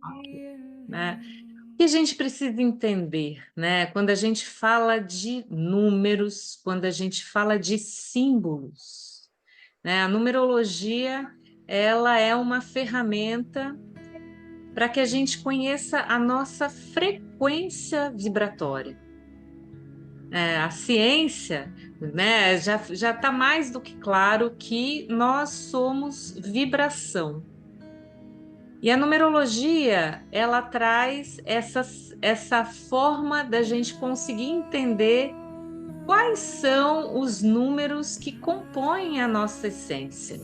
Ok, né? O que a gente precisa entender, né? Quando a gente fala de números, quando a gente fala de símbolos, né? A numerologia, ela é uma ferramenta para que a gente conheça a nossa frequência vibratória. A ciência, né, já está mais do que claro que nós somos vibração. E a numerologia, ela traz essa forma da gente conseguir entender quais são os números que compõem a nossa essência.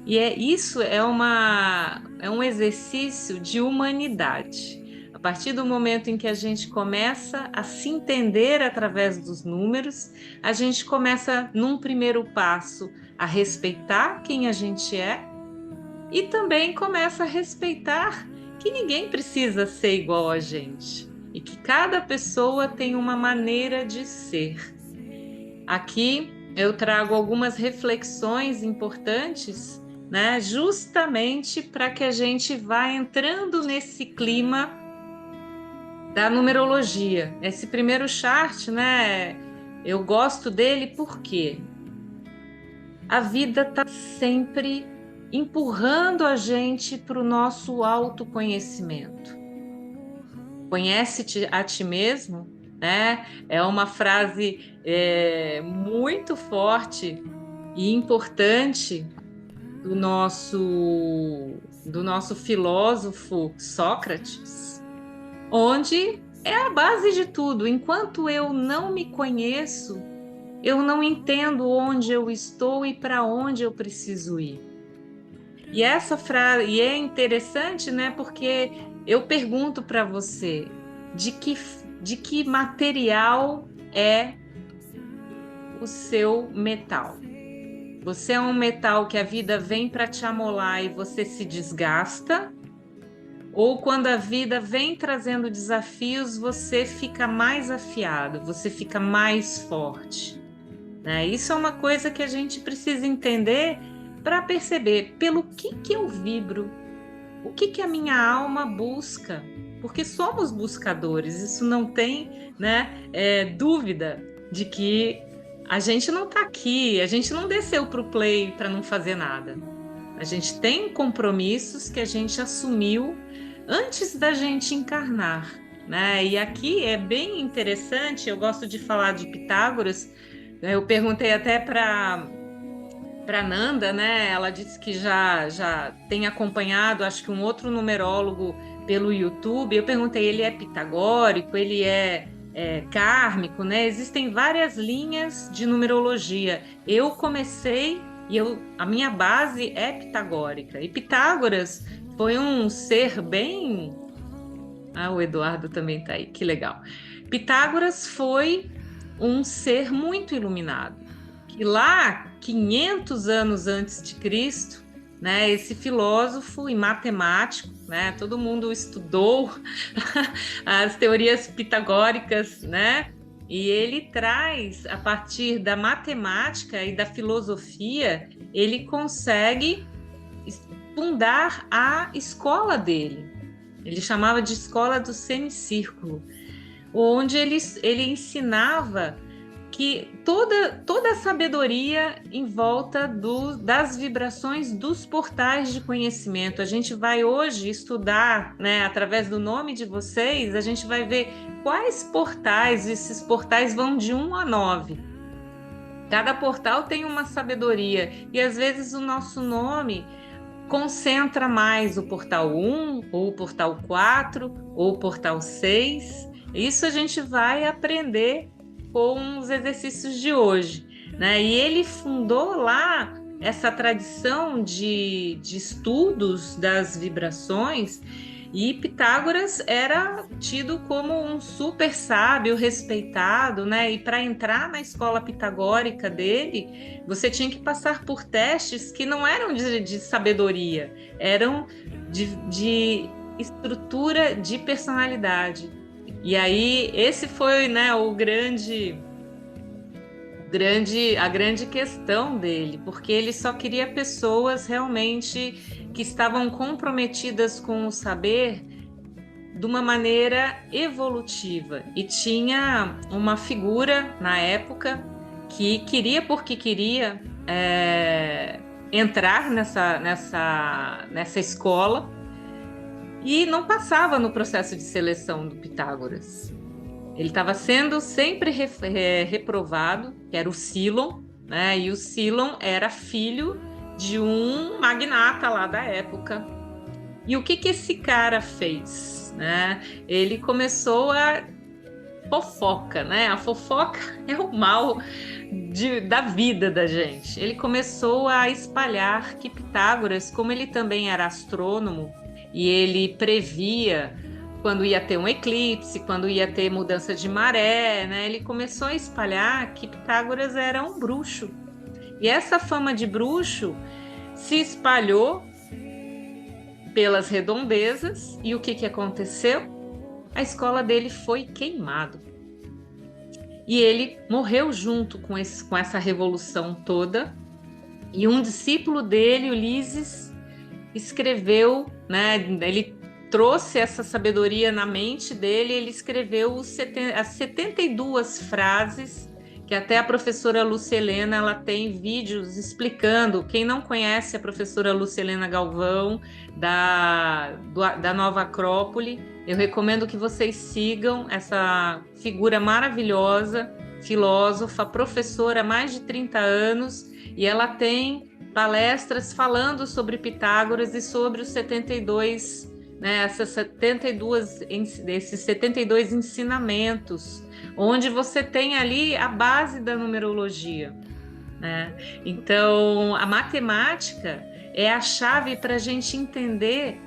E isso é um exercício de humanidade. A partir do momento em que a gente começa a se entender através dos números, a gente começa, num primeiro passo, a respeitar quem a gente é e também começa a respeitar que ninguém precisa ser igual a gente e que cada pessoa tem uma maneira de ser. Aqui eu trago algumas reflexões importantes, né, justamente para que a gente vá entrando nesse clima da numerologia. Esse primeiro chart, né, eu gosto dele porque a vida está sempre empurrando a gente para o nosso autoconhecimento. Conhece-te a ti mesmo, né? É uma frase muito forte e importante do nosso filósofo Sócrates, onde é a base de tudo. Enquanto eu não me conheço, eu não entendo onde eu estou e para onde eu preciso ir. E essa frase, e é interessante, né? Porque eu pergunto para você, de que, de que material é o seu metal? Você é um metal que a vida vem para te amolar e você se desgasta? Ou quando a vida vem trazendo desafios, você fica mais afiado, você fica mais forte, né? Isso é uma coisa que a gente precisa entender para perceber pelo que eu vibro, o que a minha alma busca, porque somos buscadores, isso não tem, né, dúvida de que a gente não está aqui, a gente não desceu para o play para não fazer nada. A gente tem compromissos que a gente assumiu antes da gente encarnar, né? E aqui é bem interessante, eu gosto de falar de Pitágoras, né? Eu perguntei até para Nanda, né? Ela disse que já tem acompanhado, acho que um outro numerólogo pelo YouTube. Eu perguntei, ele é pitagórico, ele é kármico, né? Existem várias linhas de numerologia. Eu comecei a minha base é pitagórica. E Pitágoras foi um ser bem. Ah, o Eduardo também está aí, que legal. Pitágoras foi um ser muito iluminado que lá, 500 anos antes de Cristo, né, esse filósofo e matemático, né, todo mundo estudou as teorias pitagóricas, né, e ele traz, a partir da matemática e da filosofia, ele consegue fundar a escola dele. Ele chamava de escola do semicírculo, onde ele ensinava que toda a sabedoria em volta das vibrações dos portais de conhecimento. A gente vai hoje estudar, né, através do nome de vocês, a gente vai ver quais portais, esses portais vão de 1 a 9. Cada portal tem uma sabedoria, e às vezes o nosso nome concentra mais o portal 1, ou o portal 4, ou o portal 6. Isso a gente vai aprender com os exercícios de hoje, né? E ele fundou lá essa tradição de estudos das vibrações, e Pitágoras era tido como um super sábio, respeitado, né? E para entrar na escola pitagórica dele, você tinha que passar por testes que não eram de sabedoria, eram de estrutura de personalidade. E aí, esse foi, né, a grande questão dele, porque ele só queria pessoas realmente que estavam comprometidas com o saber de uma maneira evolutiva. E tinha uma figura na época que queria, porque queria, entrar nessa escola e não passava no processo de seleção do Pitágoras. Ele estava sendo sempre reprovado, que era o Cílon, né? E o Cílon era filho de um magnata lá da época. E o que esse cara fez, né? Ele começou a fofoca, né? A fofoca é o mal da vida da gente. Ele começou a espalhar que Pitágoras, como ele também era astrônomo e ele previa quando ia ter um eclipse, quando ia ter mudança de maré, né? Ele começou a espalhar que Pitágoras era um bruxo. E essa fama de bruxo se espalhou pelas redondezas, e o que aconteceu? A escola dele foi queimada. E ele morreu junto com essa revolução toda. E um discípulo dele, Ulisses, escreveu, né? Ele trouxe essa sabedoria na mente dele, ele escreveu as 72 frases, que até a professora Lucelena, ela tem vídeos explicando. Quem não conhece a professora Lucelena Galvão, da Nova Acrópole, eu recomendo que vocês sigam essa figura maravilhosa, filósofa, professora há mais de 30 anos, e ela tem palestras falando sobre Pitágoras e sobre os 72, né, esses 72 ensinamentos, onde você tem ali a base da numerologia, né? Então, a matemática é a chave para a gente entender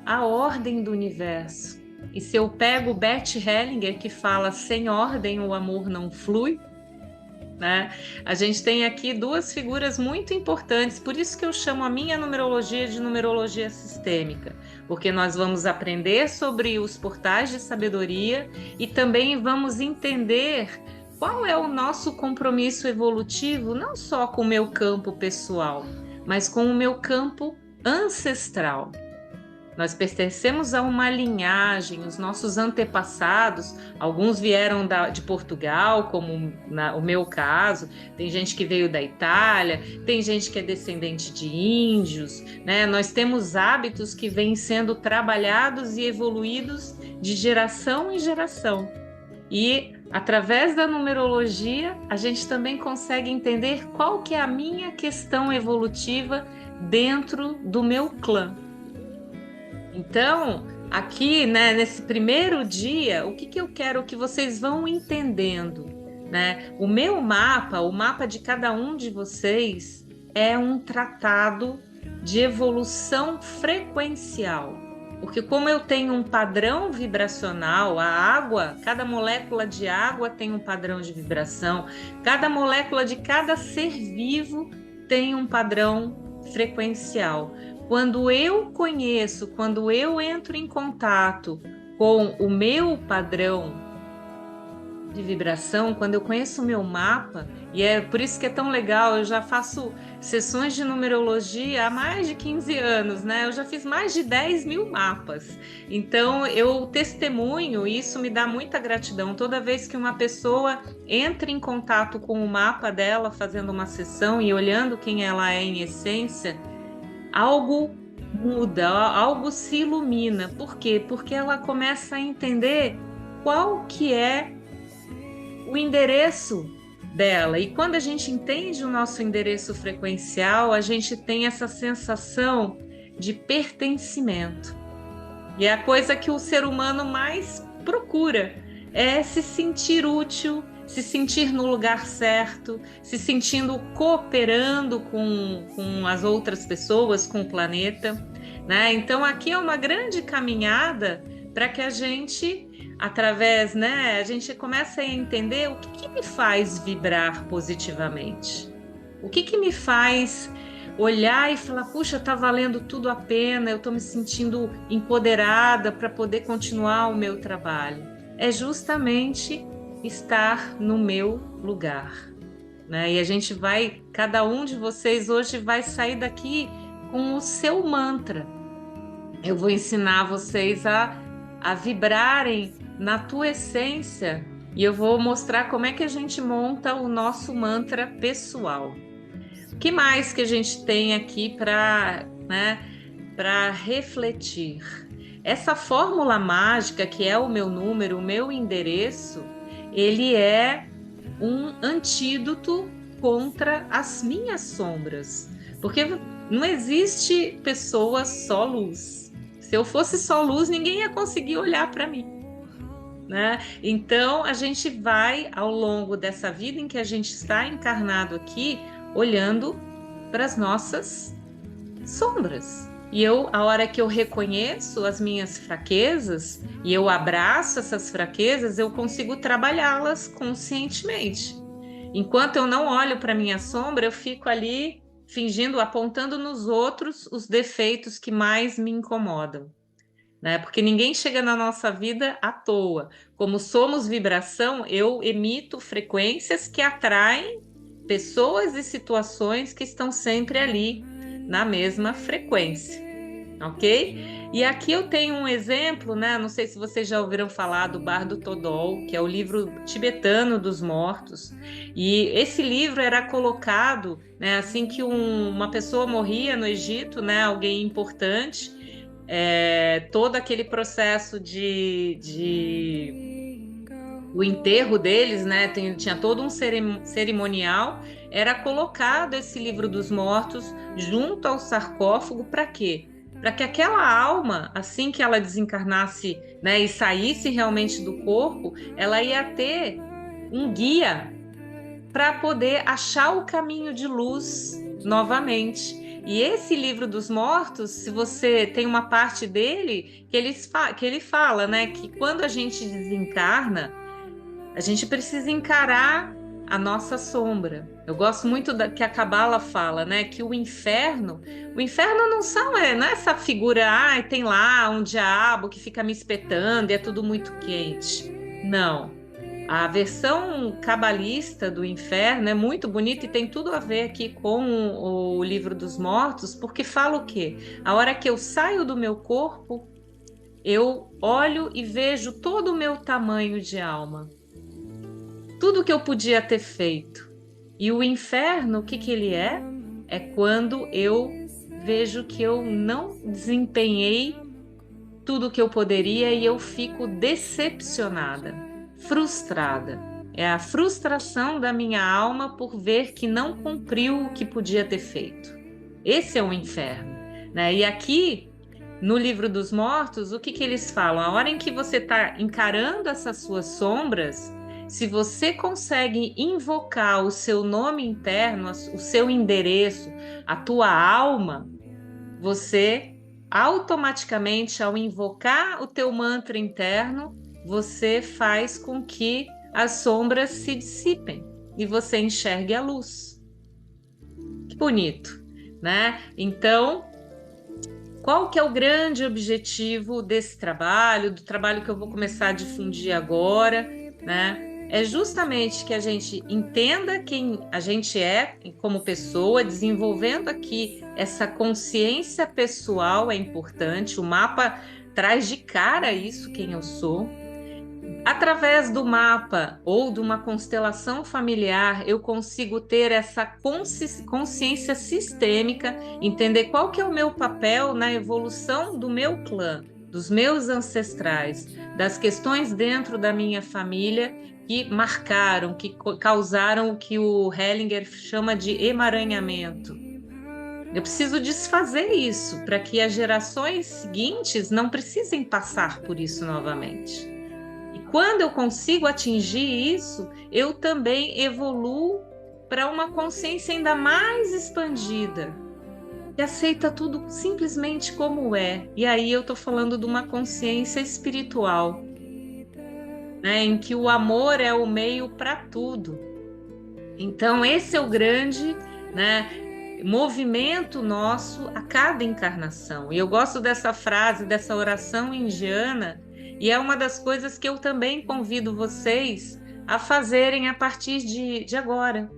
a ordem do universo. E se eu pego Bert Hellinger, que fala: sem ordem o amor não flui, né? A gente tem aqui duas figuras muito importantes, por isso que eu chamo a minha numerologia de numerologia sistêmica, porque nós vamos aprender sobre os portais de sabedoria e também vamos entender qual é o nosso compromisso evolutivo, não só com o meu campo pessoal, mas com o meu campo ancestral. Nós pertencemos a uma linhagem, os nossos antepassados, alguns vieram de Portugal, como o meu caso, tem gente que veio da Itália, tem gente que é descendente de índios, né? Nós temos hábitos que vêm sendo trabalhados e evoluídos de geração em geração. E através da numerologia, a gente também consegue entender qual que é a minha questão evolutiva dentro do meu clã. Então, aqui, né, nesse primeiro dia, o que eu quero que vocês vão entendendo, né? O meu mapa, o mapa de cada um de vocês, é um tratado de evolução frequencial. Porque como eu tenho um padrão vibracional, a água, cada molécula de água tem um padrão de vibração, cada molécula de cada ser vivo tem um padrão frequencial. Quando eu conheço, quando eu entro em contato com o meu padrão de vibração, quando eu conheço o meu mapa, e é por isso que é tão legal, eu já faço sessões de numerologia há mais de 15 anos, né? Eu já fiz mais de 10 mil mapas. Então, eu testemunho, e isso me dá muita gratidão. Toda vez que uma pessoa entra em contato com o mapa dela, fazendo uma sessão e olhando quem ela é em essência, algo muda, algo se ilumina. Por quê? Porque ela começa a entender qual que é o endereço dela. E quando a gente entende o nosso endereço frequencial, a gente tem essa sensação de pertencimento. E é a coisa que o ser humano mais procura, é se sentir útil, se sentir no lugar certo, se sentindo cooperando com as outras pessoas, com o planeta, né? Então aqui é uma grande caminhada para que a gente, através, né, a gente comece a entender o que me faz vibrar positivamente, o que me faz olhar e falar: puxa, tá valendo tudo a pena, eu tô me sentindo empoderada para poder continuar o meu trabalho. É justamente estar no meu lugar, né? E a gente vai, cada um de vocês hoje vai sair daqui com o seu mantra. Eu vou ensinar vocês a a vibrarem na tua essência. E eu vou mostrar como é que a gente monta o nosso mantra pessoal. O que mais que a gente tem aqui para, né, para refletir? Essa fórmula mágica, que é o meu número, o meu endereço, ele é um antídoto contra as minhas sombras. Porque não existe pessoa só luz. Se eu fosse só luz, ninguém ia conseguir olhar para mim, né? Então, a gente vai, ao longo dessa vida em que a gente está encarnado aqui, olhando para as nossas sombras. E a hora que eu reconheço as minhas fraquezas e eu abraço essas fraquezas, eu consigo trabalhá-las conscientemente. Enquanto eu não olho para minha sombra, eu fico ali fingindo, apontando nos outros os defeitos que mais me incomodam, né? Porque ninguém chega na nossa vida à toa. Como somos vibração, eu emito frequências que atraem pessoas e situações que estão sempre ali na mesma frequência, ok? E aqui eu tenho um exemplo, né? Não sei se vocês já ouviram falar do Bardo Thodol, que é o livro tibetano dos mortos. E esse livro era colocado, né, assim que uma pessoa morria no Egito, né, alguém importante, todo aquele processo o enterro deles, né? Tinha todo um cerimonial, era colocado esse livro dos mortos junto ao sarcófago para quê? Para que aquela alma, assim que ela desencarnasse, né, e saísse realmente do corpo, ela ia ter um guia para poder achar o caminho de luz novamente. E esse livro dos mortos, se você tem uma parte dele que ele fala, né, que quando a gente desencarna, a gente precisa encarar a nossa sombra. Eu gosto muito que a Cabala fala, né, que o inferno não é essa figura, tem lá um diabo que fica me espetando e é tudo muito quente. Não. A versão cabalista do inferno é muito bonita e tem tudo a ver aqui com o livro dos mortos, porque fala o quê? A hora que eu saio do meu corpo, eu olho e vejo todo o meu tamanho de alma. Tudo que eu podia ter feito. E o inferno, o que ele é? É quando eu vejo que eu não desempenhei tudo o que eu poderia e eu fico decepcionada, frustrada. É a frustração da minha alma por ver que não cumpriu o que podia ter feito. Esse é o inferno, né? E aqui, no livro dos mortos, o que eles falam? A hora em que você está encarando essas suas sombras, se você consegue invocar o seu nome interno, o seu endereço, a tua alma, você automaticamente, ao invocar o teu mantra interno, você faz com que as sombras se dissipem e você enxergue a luz. Que bonito, né? Então, qual que é o grande objetivo desse trabalho, do trabalho que eu vou começar a difundir agora, né? É justamente que a gente entenda quem a gente é como pessoa, desenvolvendo aqui essa consciência pessoal é importante. O mapa traz de cara isso, quem eu sou. Através do mapa ou de uma constelação familiar, eu consigo ter essa consciência sistêmica, entender qual que é o meu papel na evolução do meu clã, dos meus ancestrais, das questões dentro da minha família que marcaram, que causaram o que o Hellinger chama de emaranhamento. Eu preciso desfazer isso para que as gerações seguintes não precisem passar por isso novamente. E quando eu consigo atingir isso, eu também evoluo para uma consciência ainda mais expandida, que aceita tudo simplesmente como é. E aí eu estou falando de uma consciência espiritual, né, em que o amor é o meio para tudo. Então esse é o grande, né, movimento nosso a cada encarnação. E eu gosto dessa frase, dessa oração indiana, e é uma das coisas que eu também convido vocês a fazerem a partir de agora,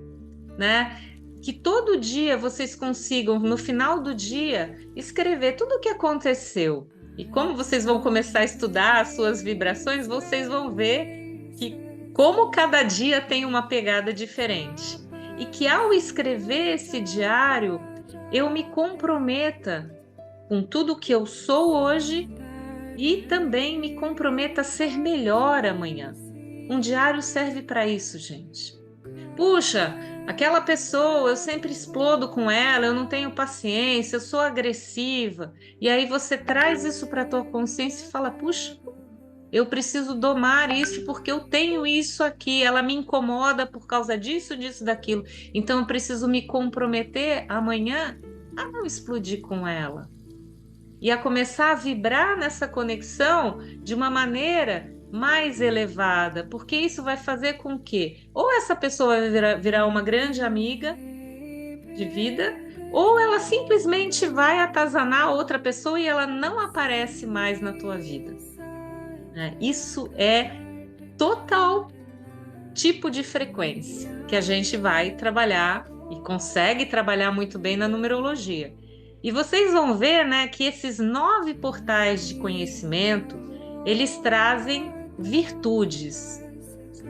né? Que todo dia vocês consigam, no final do dia, escrever tudo o que aconteceu. E como vocês vão começar a estudar as suas vibrações, vocês vão ver que como cada dia tem uma pegada diferente. E que ao escrever esse diário, eu me comprometa com tudo que eu sou hoje e também me comprometa a ser melhor amanhã. Um diário serve para isso, gente. Puxa, aquela pessoa, eu sempre explodo com ela, eu não tenho paciência, eu sou agressiva. E aí você traz isso para a tua consciência e fala: puxa, eu preciso domar isso porque eu tenho isso aqui, ela me incomoda por causa disso, disso, daquilo. Então eu preciso me comprometer amanhã a não explodir com ela e a começar a vibrar nessa conexão de uma maneira mais elevada, porque isso vai fazer com que ou essa pessoa vai virar uma grande amiga de vida, ou ela simplesmente vai atazanar outra pessoa e ela não aparece mais na tua vida, né? Isso é total tipo de frequência que a gente vai trabalhar e consegue trabalhar muito bem na numerologia. E vocês vão ver, né, que esses 9 portais de conhecimento, eles trazem virtudes,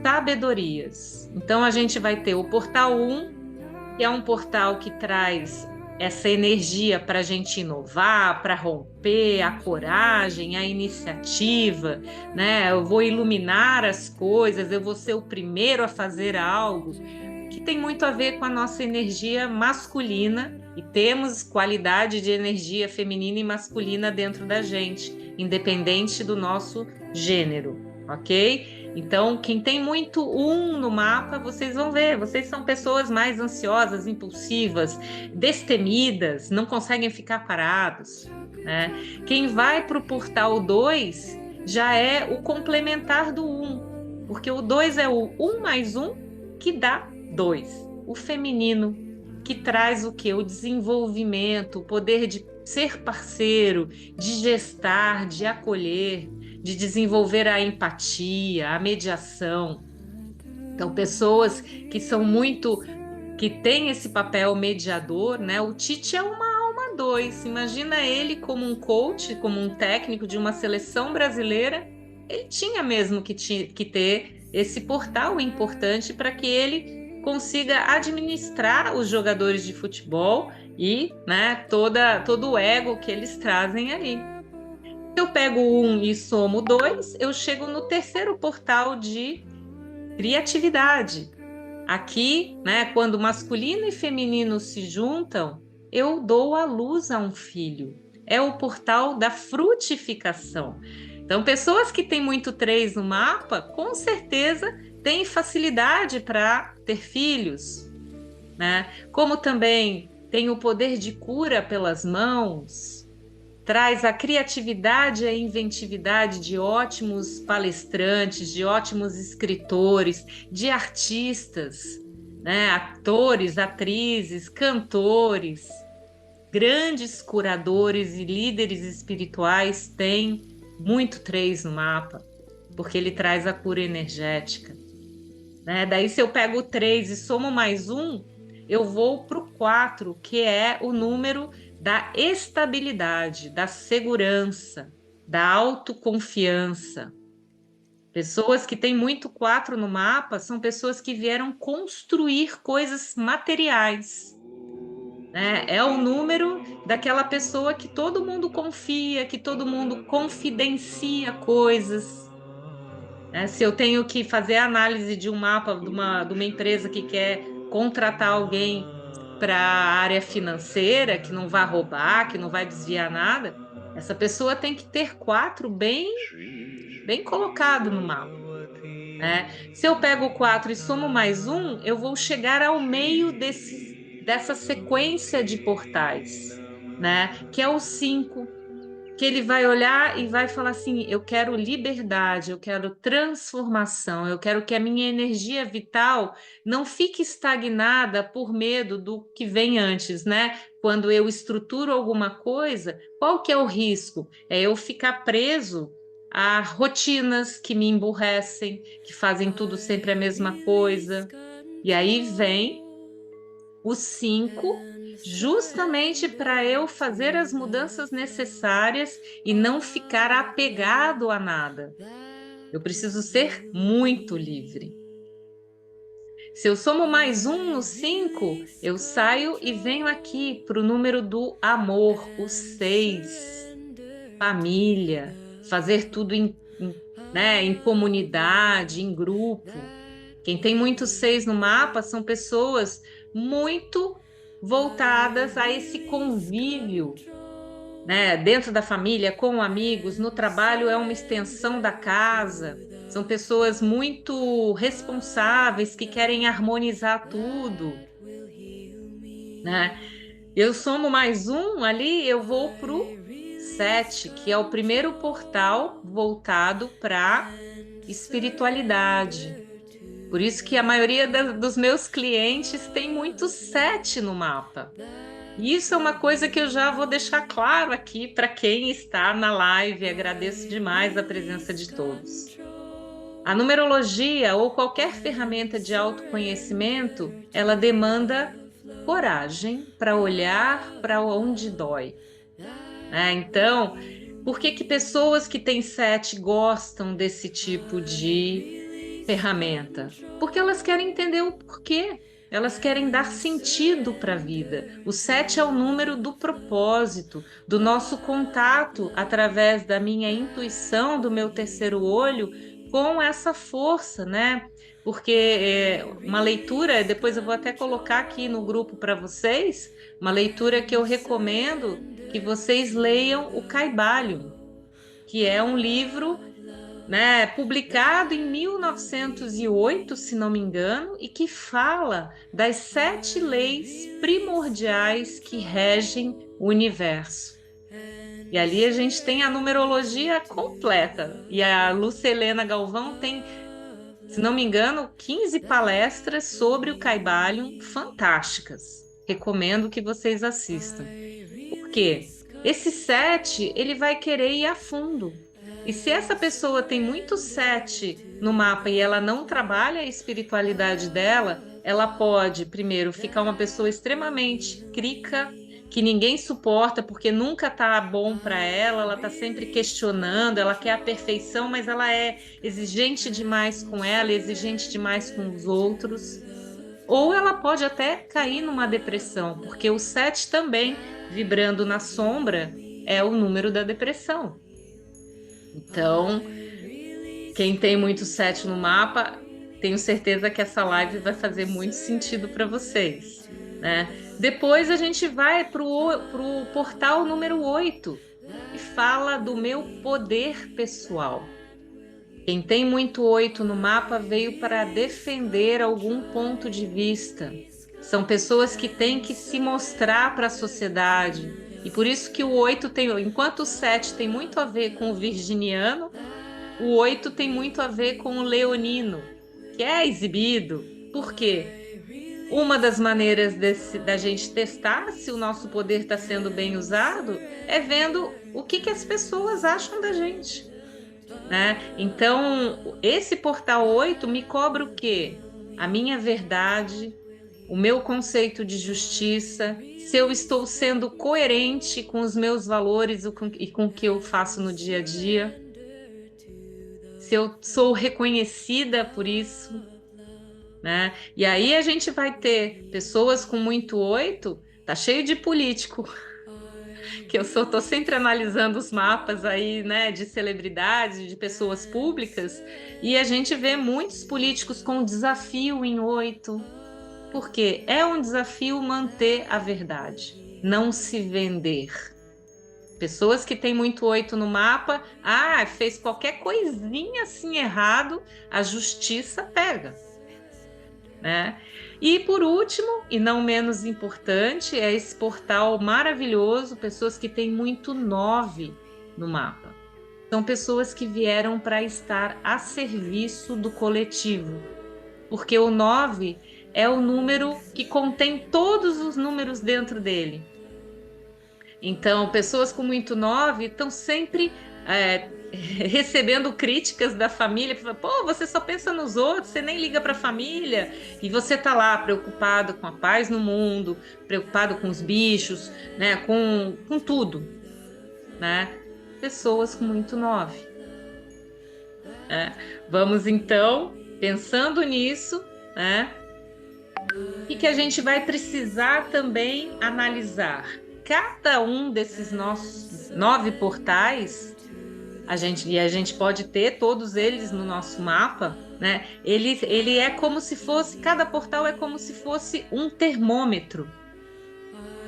sabedorias. Então a gente vai ter o portal 1, que é um portal que traz essa energia para a gente inovar, para romper, a coragem, a iniciativa, né? Eu vou iluminar as coisas, eu vou ser o primeiro a fazer algo, que tem muito a ver com a nossa energia masculina, e temos qualidade de energia feminina e masculina dentro da gente, independente do nosso gênero, ok? Então, quem tem muito no mapa, vocês vão ver, vocês são pessoas mais ansiosas, impulsivas, destemidas, não conseguem ficar parados, né? Quem vai para o portal 2 já é o complementar do 1, porque o 2 é o 1 mais 1 que dá 2. O feminino, que traz o quê? O desenvolvimento, o poder de ser parceiro, de gestar, de acolher, de desenvolver a empatia, a mediação. Então, pessoas que são muito, que têm esse papel mediador, né? O Tite é uma alma 2. Imagina ele como um coach, como um técnico de uma seleção brasileira. Ele tinha mesmo que ter esse portal importante para que ele consiga administrar os jogadores de futebol e, né, todo o ego que eles trazem ali. Se eu pego 1 e somo 2, eu chego no terceiro portal de criatividade. Aqui, né, quando masculino e feminino se juntam, eu dou à luz a um filho. É o portal da frutificação. Então, pessoas que têm muito 3 no mapa, com certeza têm facilidade para ter filhos, né? Como também tem o poder de cura pelas mãos, traz a criatividade e a inventividade de ótimos palestrantes, de ótimos escritores, de artistas, né? Atores, atrizes, cantores, grandes curadores e líderes espirituais têm muito 3 no mapa, porque ele traz a cura energética, né? Daí, se eu pego o 3 e somo mais 1, eu vou para o 4, que é o número da estabilidade, da segurança, da autoconfiança. Pessoas que têm muito 4 no mapa são pessoas que vieram construir coisas materiais, né? É o número daquela pessoa que todo mundo confia, que todo mundo confidencia coisas, né? Se eu tenho que fazer a análise de um mapa de uma empresa que quer contratar alguém para a área financeira, que não vai roubar, que não vai desviar nada, essa pessoa tem que ter 4 bem colocado no mapa, né? Se eu pego o 4 e somo mais 1, eu vou chegar ao meio dessa sequência de portais, né? Que é o 5, que ele vai olhar e vai falar assim: eu quero liberdade, eu quero transformação, eu quero que a minha energia vital não fique estagnada por medo do que vem antes, né? Quando eu estruturo alguma coisa, qual que é o risco? É eu ficar preso a rotinas que me emburrecem, que fazem tudo sempre a mesma coisa. E aí vem o 5, justamente para eu fazer as mudanças necessárias e não ficar apegado a nada. Eu preciso ser muito livre. Se eu somo mais um no 5, eu saio e venho aqui para o número do amor, o 6. Família, fazer tudo né, em comunidade, em grupo. Quem tem muito 6 no mapa são pessoas muito voltadas a esse convívio, né? Dentro da família, com amigos, no trabalho é uma extensão da casa. São pessoas muito responsáveis que querem harmonizar tudo, né? Eu somo mais um ali, eu vou pro 7, que é o primeiro portal voltado para espiritualidade. Por isso que a maioria dos meus clientes tem muito 7 no mapa. E isso é uma coisa que eu já vou deixar claro aqui para quem está na live. Agradeço demais a presença de todos. A numerologia ou qualquer ferramenta de autoconhecimento, ela demanda coragem para olhar para onde dói. Então, por que pessoas que têm 7 gostam desse tipo de ferramenta? Porque elas querem entender o porquê. Elas querem dar sentido para a vida. O 7 é o número do propósito, do nosso contato através da minha intuição, do meu terceiro olho, com essa força, né? Porque uma leitura, depois eu vou até colocar aqui no grupo para vocês, uma leitura que eu recomendo que vocês leiam o Kybalion, que é um livro, né, publicado em 1908, se não me engano, e que fala das 7 leis primordiais que regem o universo. E ali a gente tem a numerologia completa. E a Lúcia Helena Galvão tem, se não me engano, 15 palestras sobre o Kybalion fantásticas. Recomendo que vocês assistam. Por quê? Esse 7, ele vai querer ir a fundo. E se essa pessoa tem muito 7 no mapa e ela não trabalha a espiritualidade dela, ela pode, primeiro, ficar uma pessoa extremamente crica, que ninguém suporta porque nunca tá bom para ela, ela tá sempre questionando, ela quer a perfeição, mas ela é exigente demais com ela, exigente demais com os outros. Ou ela pode até cair numa depressão, porque o 7 também, vibrando na sombra, é o número da depressão. Então, quem tem muito 7 no mapa, tenho certeza que essa live vai fazer muito sentido para vocês, né? Depois a gente vai para o portal número 8 e fala do meu poder pessoal. Quem tem muito 8 no mapa veio para defender algum ponto de vista. São pessoas que têm que se mostrar para a sociedade. E por isso que o 8 tem, enquanto o 7 tem muito a ver com o virginiano, o 8 tem muito a ver com o leonino, que é exibido. Por quê? Uma das maneiras da gente testar se o nosso poder está sendo bem usado é vendo o que as pessoas acham da gente, né? Então, esse portal 8 me cobra o quê? A minha verdade, o meu conceito de justiça, se eu estou sendo coerente com os meus valores e com o que eu faço no dia a dia, se eu sou reconhecida por isso, né? E aí a gente vai ter pessoas com muito 8, tá cheio de político, que eu tô sempre analisando os mapas aí, né, de celebridades, de pessoas públicas, e a gente vê muitos políticos com desafio em 8, porque é um desafio manter a verdade, não se vender. Pessoas que têm muito 8 no mapa, fez qualquer coisinha assim errado, a justiça pega, né? E por último, e não menos importante, é esse portal maravilhoso, pessoas que têm muito 9 no mapa. São pessoas que vieram para estar a serviço do coletivo, porque o 9 é o número que contém todos os números dentro dele. Então, pessoas com muito 9 estão sempre recebendo críticas da família. Pô, você só pensa nos outros, você nem liga para a família. E você está lá preocupado com a paz no mundo, preocupado com os bichos, né? Com tudo, né? Pessoas com muito 9. Vamos então, pensando nisso, né? O que a gente vai precisar também analisar? Cada um desses nossos 9 portais, a gente pode ter todos eles no nosso mapa, né? Ele é como se fosse, cada portal é como se fosse um termômetro.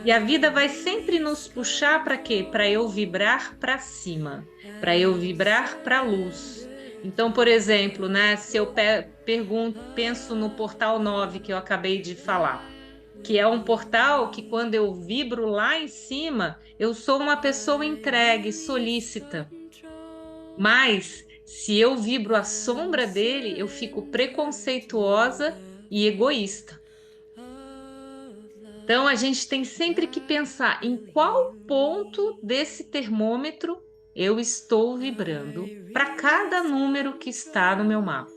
E a vida vai sempre nos puxar para quê? Para eu vibrar para cima, para eu vibrar para a luz. Então, por exemplo, né, se eu penso no portal 9 que eu acabei de falar, que é um portal que quando eu vibro lá em cima, eu sou uma pessoa entregue, solícita. Mas se eu vibro a sombra dele, eu fico preconceituosa e egoísta. Então a gente tem sempre que pensar em qual ponto desse termômetro eu estou vibrando para cada número que está no meu mapa.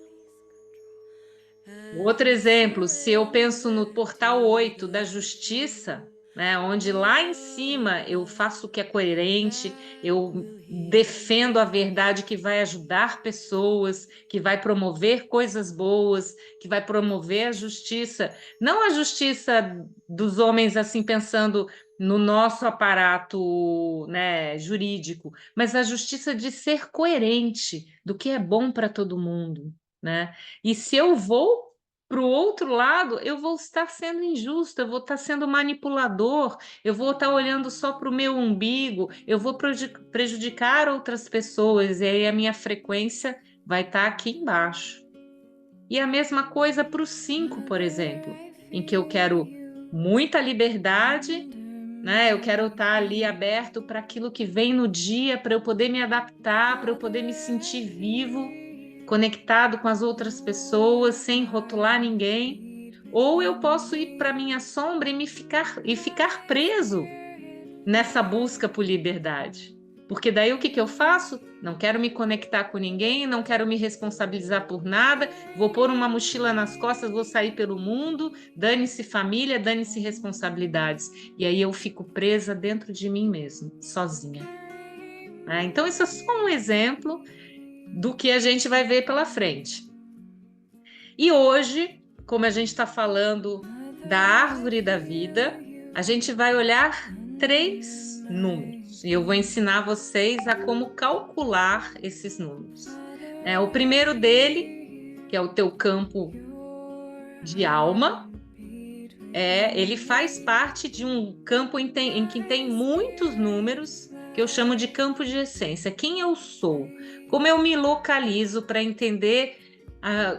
Outro exemplo, se eu penso no portal 8 da justiça, né, onde lá em cima eu faço o que é coerente, eu defendo a verdade que vai ajudar pessoas, que vai promover coisas boas, que vai promover a justiça, não a justiça dos homens assim pensando no nosso aparato, né, jurídico, mas a justiça de ser coerente do que é bom para todo mundo, né? E se eu vou para o outro lado, eu vou estar sendo injusta, eu vou estar sendo manipulador, eu vou estar olhando só para o meu umbigo, eu vou prejudicar outras pessoas, e aí a minha frequência vai estar aqui embaixo. E a mesma coisa para o 5, por exemplo, em que eu quero muita liberdade, né? Eu quero estar ali aberto para aquilo que vem no dia, para eu poder me adaptar, para eu poder me sentir vivo, conectado com as outras pessoas, sem rotular ninguém, ou eu posso ir para minha sombra e ficar preso nessa busca por liberdade. Porque daí o que eu faço? Não quero me conectar com ninguém, não quero me responsabilizar por nada, vou pôr uma mochila nas costas, vou sair pelo mundo, dane-se família, dane-se responsabilidades. E aí eu fico presa dentro de mim mesma, sozinha. Então, isso é só um exemplo do que a gente vai ver pela frente. E hoje, como a gente está falando da árvore da vida, a gente vai olhar 3 números. E eu vou ensinar vocês a como calcular esses números. O primeiro dele, que é o teu campo de alma, ele faz parte de um campo em que tem muitos números, que eu chamo de campo de essência. Quem eu sou? Como eu me localizo para entender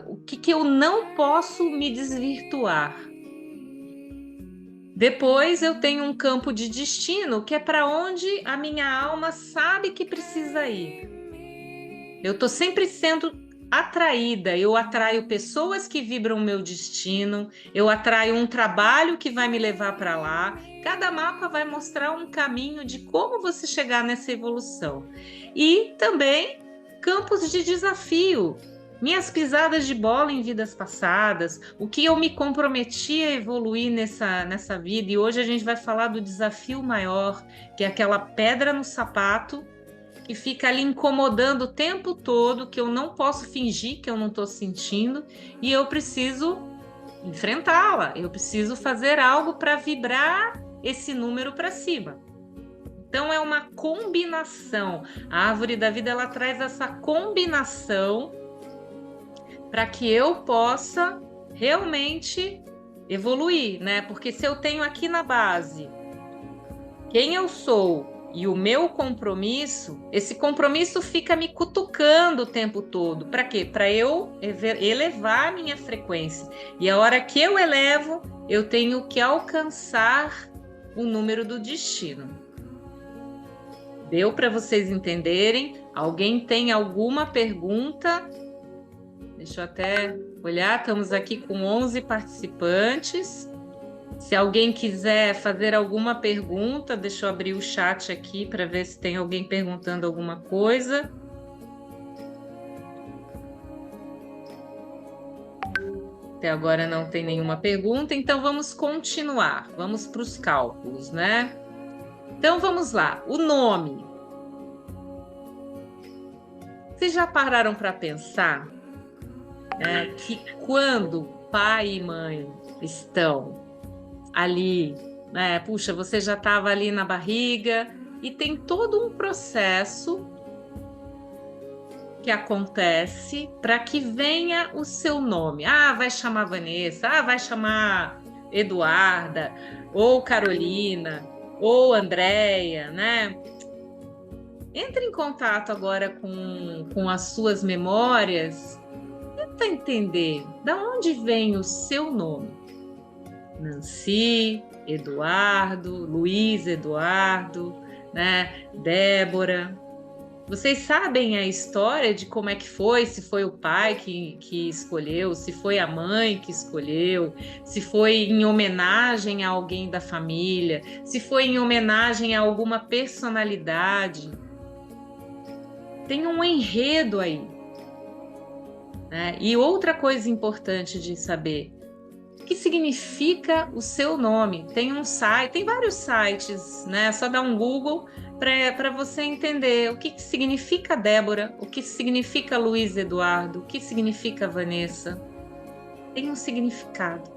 o que eu não posso me desvirtuar? Depois eu tenho um campo de destino, que é para onde a minha alma sabe que precisa ir. Eu estou sempre sendo atraída, eu atraio pessoas que vibram o meu destino, eu atraio um trabalho que vai me levar para lá. Cada mapa vai mostrar um caminho de como você chegar nessa evolução. E também campos de desafio, minhas pisadas de bola em vidas passadas, o que eu me comprometi a evoluir nessa vida. E hoje a gente vai falar do desafio maior, que é aquela pedra no sapato que fica ali incomodando o tempo todo, que eu não posso fingir que eu não estou sentindo, e eu preciso enfrentá-la, eu preciso fazer algo para vibrar esse número para cima. Então é uma combinação. A árvore da vida, ela traz essa combinação para que eu possa realmente evoluir, né? Porque se eu tenho aqui na base quem eu sou e o meu compromisso, esse compromisso fica me cutucando o tempo todo. Para quê? Para eu elevar a minha frequência. E a hora que eu elevo, eu tenho que alcançar o número do destino. Deu para vocês entenderem? Alguém tem alguma pergunta? Deixa eu até olhar, estamos aqui com 11 participantes. Se alguém quiser fazer alguma pergunta, deixa eu abrir o chat aqui para ver se tem alguém perguntando alguma coisa. Até agora não tem nenhuma pergunta, então vamos continuar. Vamos para os cálculos, né? Então vamos lá. O nome. Vocês já pararam para pensar, que quando pai e mãe estão ali, né? Puxa, você já estava ali na barriga e tem todo um processo que acontece para que venha o seu nome. Ah, vai chamar Vanessa, ah, vai chamar Eduarda, ou Carolina, ou Andréia, né? Entre em contato agora com as suas memórias, tenta entender da onde vem o seu nome. Nancy, Eduardo, Luiz Eduardo, né? Débora. Vocês sabem a história de como é que foi? Se foi o pai que escolheu, se foi a mãe que escolheu, se foi em homenagem a alguém da família, se foi em homenagem a alguma personalidade. Tem um enredo aí, né? E outra coisa importante de saber, o que significa o seu nome? Tem um site, tem vários sites, né? Só dar um Google para você entender o que significa Débora, o que significa Luiz Eduardo, o que significa Vanessa. Tem um significado,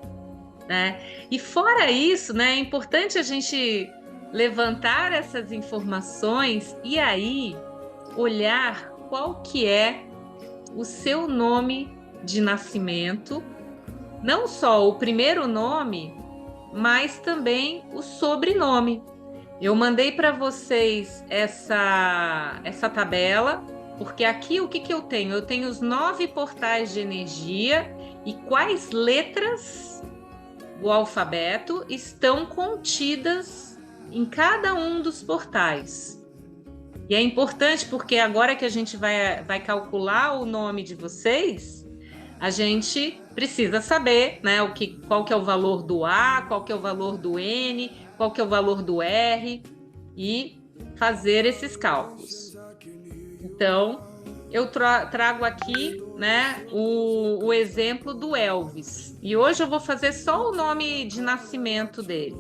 né? E fora isso, né, é importante a gente levantar essas informações e aí olhar qual que é o seu nome de nascimento, não só o primeiro nome, mas também o sobrenome. Eu mandei para vocês essa tabela, porque aqui o que, que eu tenho? Eu tenho os 9 portais de energia e quais letras do alfabeto estão contidas em cada um dos portais. E é importante porque agora que a gente vai calcular o nome de vocês, a gente precisa saber, né, qual que é o valor do A, qual que é o valor do N, qual que é o valor do R e fazer esses cálculos. Então, eu trago aqui, né, o exemplo do Elvis. E hoje eu vou fazer só o nome de nascimento dele.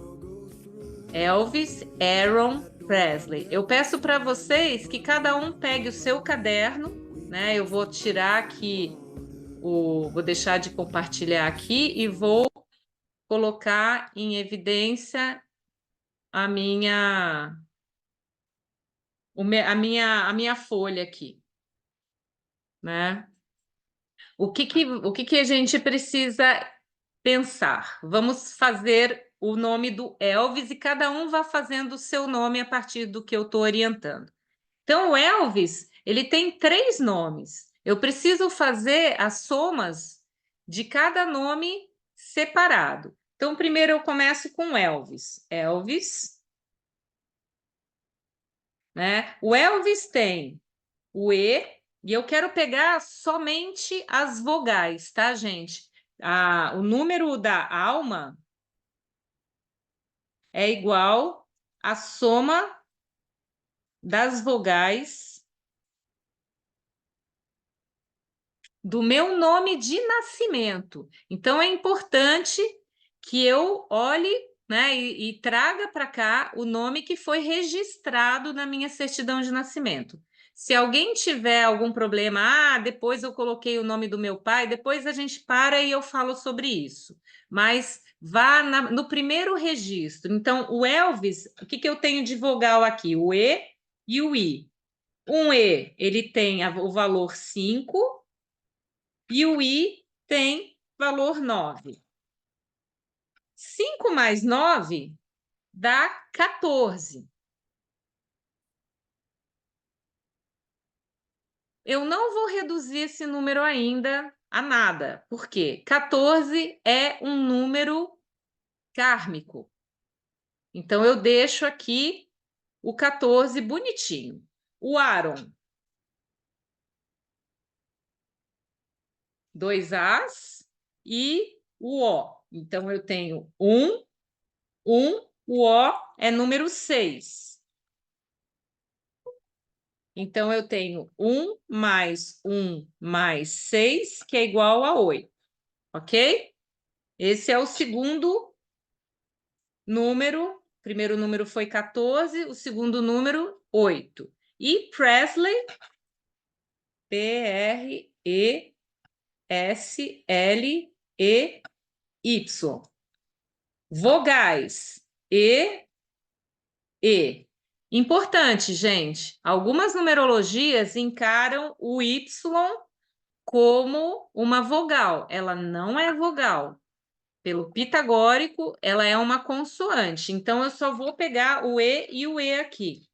Elvis Aaron Presley. Eu peço para vocês que cada um pegue o seu caderno, né? Eu vou tirar aqui vou deixar de compartilhar aqui e vou colocar em evidência a a minha folha aqui, né? O que que a gente precisa pensar? Vamos fazer o nome do Elvis e cada um vai fazendo o seu nome a partir do que eu estou orientando. Então, o Elvis, ele tem 3 nomes. Eu preciso fazer as somas de cada nome separado. Então, primeiro eu começo com Elvis. Elvis, né? O Elvis tem o E, e eu quero pegar somente as vogais, tá, gente? O número da alma é igual à soma das vogais do meu nome de nascimento. Então é importante que eu olhe, né, e traga para cá o nome que foi registrado na minha certidão de nascimento. Se alguém tiver algum problema, depois eu coloquei o nome do meu pai, depois a gente para e eu falo sobre isso. Mas vá no primeiro registro. Então, o Elvis, o que, que eu tenho de vogal aqui? O E e o I. Um E, ele tem o valor 5, e o I tem valor 9. 5 mais 9 dá 14. Eu não vou reduzir esse número ainda a nada, porque 14 é um número kármico. Então, eu deixo aqui o 14 bonitinho. O Aaron, 2 As e o O. Então, eu tenho 1, o O é número 6. Então, eu tenho 1 mais 1 mais 6, que é igual a 8, ok? Esse é o segundo número. O primeiro número foi 14, o segundo número, 8. E Presley, Presley. Vogais, E. Importante, gente. Algumas numerologias encaram o Y como uma vogal. Ela não é vogal. Pelo pitagórico, ela é uma consoante. Então, eu só vou pegar o E e o E aqui.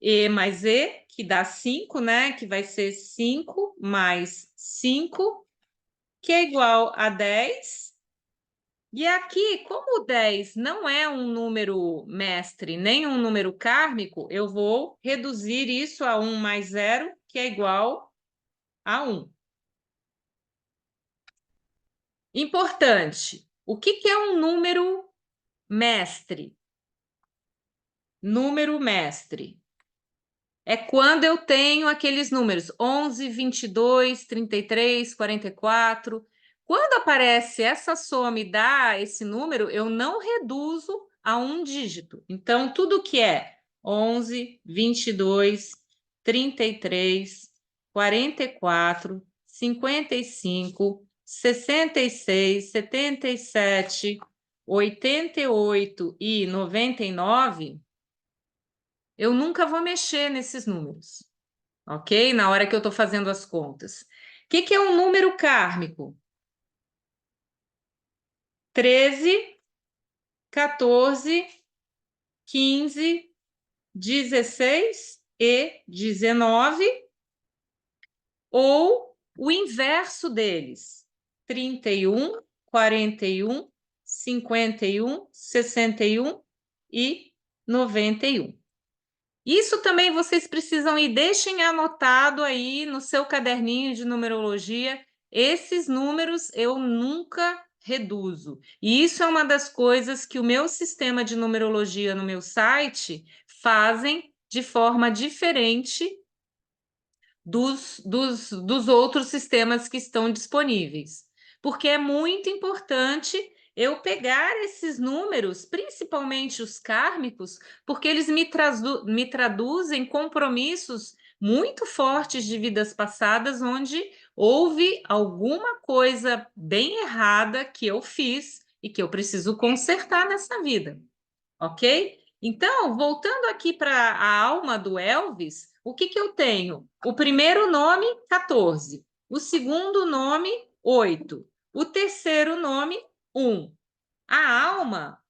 E mais E, que dá 5, né? Que vai ser 5 mais 5, que é igual a 10. E aqui, como o 10 não é um número mestre, nem um número kármico, eu vou reduzir isso a 1 mais 0, que é igual a 1. Importante. O que é um número mestre? Número mestre é quando eu tenho aqueles números 11, 22, 33, 44. Quando aparece essa soma e dá esse número, eu não reduzo a um dígito. Então, tudo que é 11, 22, 33, 44, 55, 66, 77, 88 e 99, eu nunca vou mexer nesses números, ok? Na hora que eu estou fazendo as contas. O que é um número kármico? 13, 14, 15, 16 e 19, ou o inverso deles: 31, 41, 51, 61 e 91. Isso também vocês precisam ir, deixem anotado aí no seu caderninho de numerologia. Esses números eu nunca reduzo. E isso é uma das coisas que o meu sistema de numerologia no meu site fazem de forma diferente dos outros sistemas que estão disponíveis. Porque é muito importante eu pegar esses números, principalmente os kármicos, porque eles me traduzem compromissos muito fortes de vidas passadas, onde houve alguma coisa bem errada que eu fiz e que eu preciso consertar nessa vida, ok? Então, voltando aqui para a alma do Elvis, o que eu tenho? O primeiro nome, 14. O segundo nome, 8. O terceiro nome, 1. A alma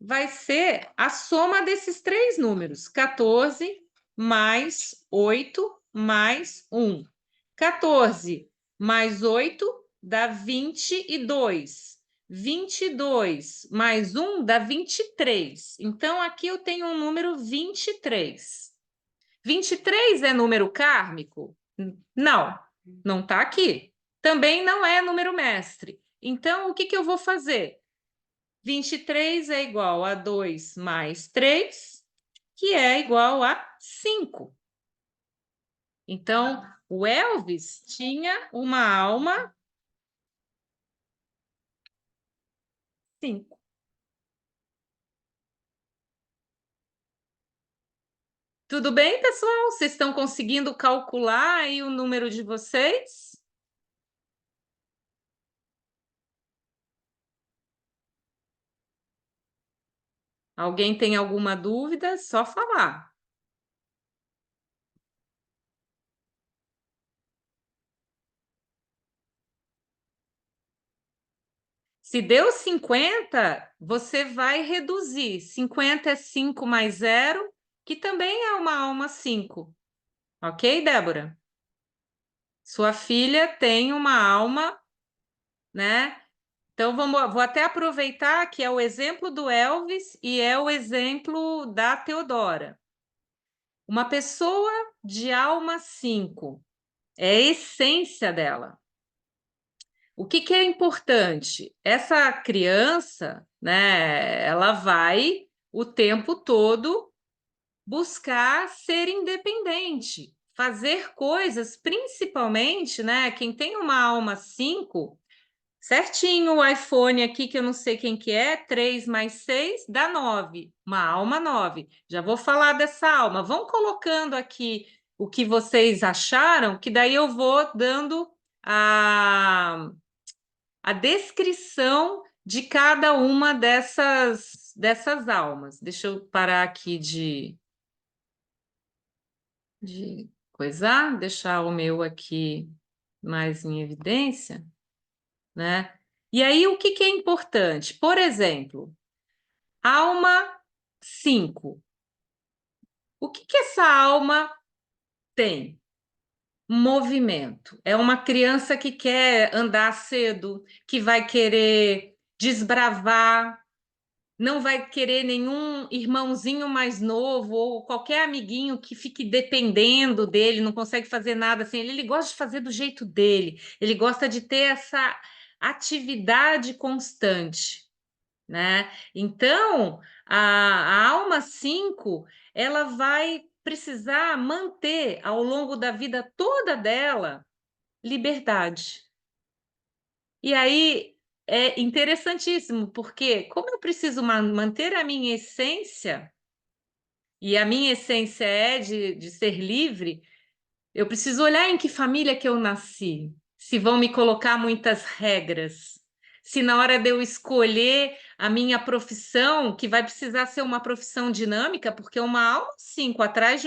vai ser a soma desses três números: 14 mais 8 mais 1. 14 mais 8 dá 22. 22 mais 1 dá 23. Então, aqui eu tenho um número 23. 23 é número kármico? Não, não está aqui. Também não é número mestre. Então, o que eu vou fazer? 23 é igual a 2 mais 3, que é igual a 5. Então, o Elvis tinha uma alma 5. Tudo bem, pessoal? Vocês estão conseguindo calcular aí o número de vocês? Alguém tem alguma dúvida? Só falar. Se deu 50, você vai reduzir. 50 é 5 mais 0, que também é uma alma 5. Ok, Débora? Sua filha tem uma alma, né? Então, vou até aproveitar que é o exemplo do Elvis e é o exemplo da Teodora. Uma pessoa de alma 5 é a essência dela. O que é importante? Essa criança, né, ela vai o tempo todo buscar ser independente, fazer coisas, principalmente, né, quem tem uma alma 5, certinho o iPhone aqui, que eu não sei quem que é, 3 mais 6 dá 9, uma alma 9. Já vou falar dessa alma. Vão colocando aqui o que vocês acharam, que daí eu vou dando a descrição de cada uma dessas almas. Deixa eu parar aqui de coisar, deixar o meu aqui mais em evidência, né? E aí, o que que é importante? Por exemplo, alma 5. O que que essa alma tem? Movimento. É uma criança que quer andar cedo, que vai querer desbravar, não vai querer nenhum irmãozinho mais novo ou qualquer amiguinho que fique dependendo dele, não consegue fazer nada assim. Ele gosta de fazer do jeito dele, ele gosta de ter essa atividade constante, né? Então, a alma 5 ela vai precisar manter ao longo da vida toda dela liberdade. E aí é interessantíssimo, porque como eu preciso manter a minha essência, e a minha essência é de ser livre, eu preciso olhar em que família que eu nasci, se vão me colocar muitas regras, se na hora de eu escolher a minha profissão, que vai precisar ser uma profissão dinâmica, porque uma aula 5 atrás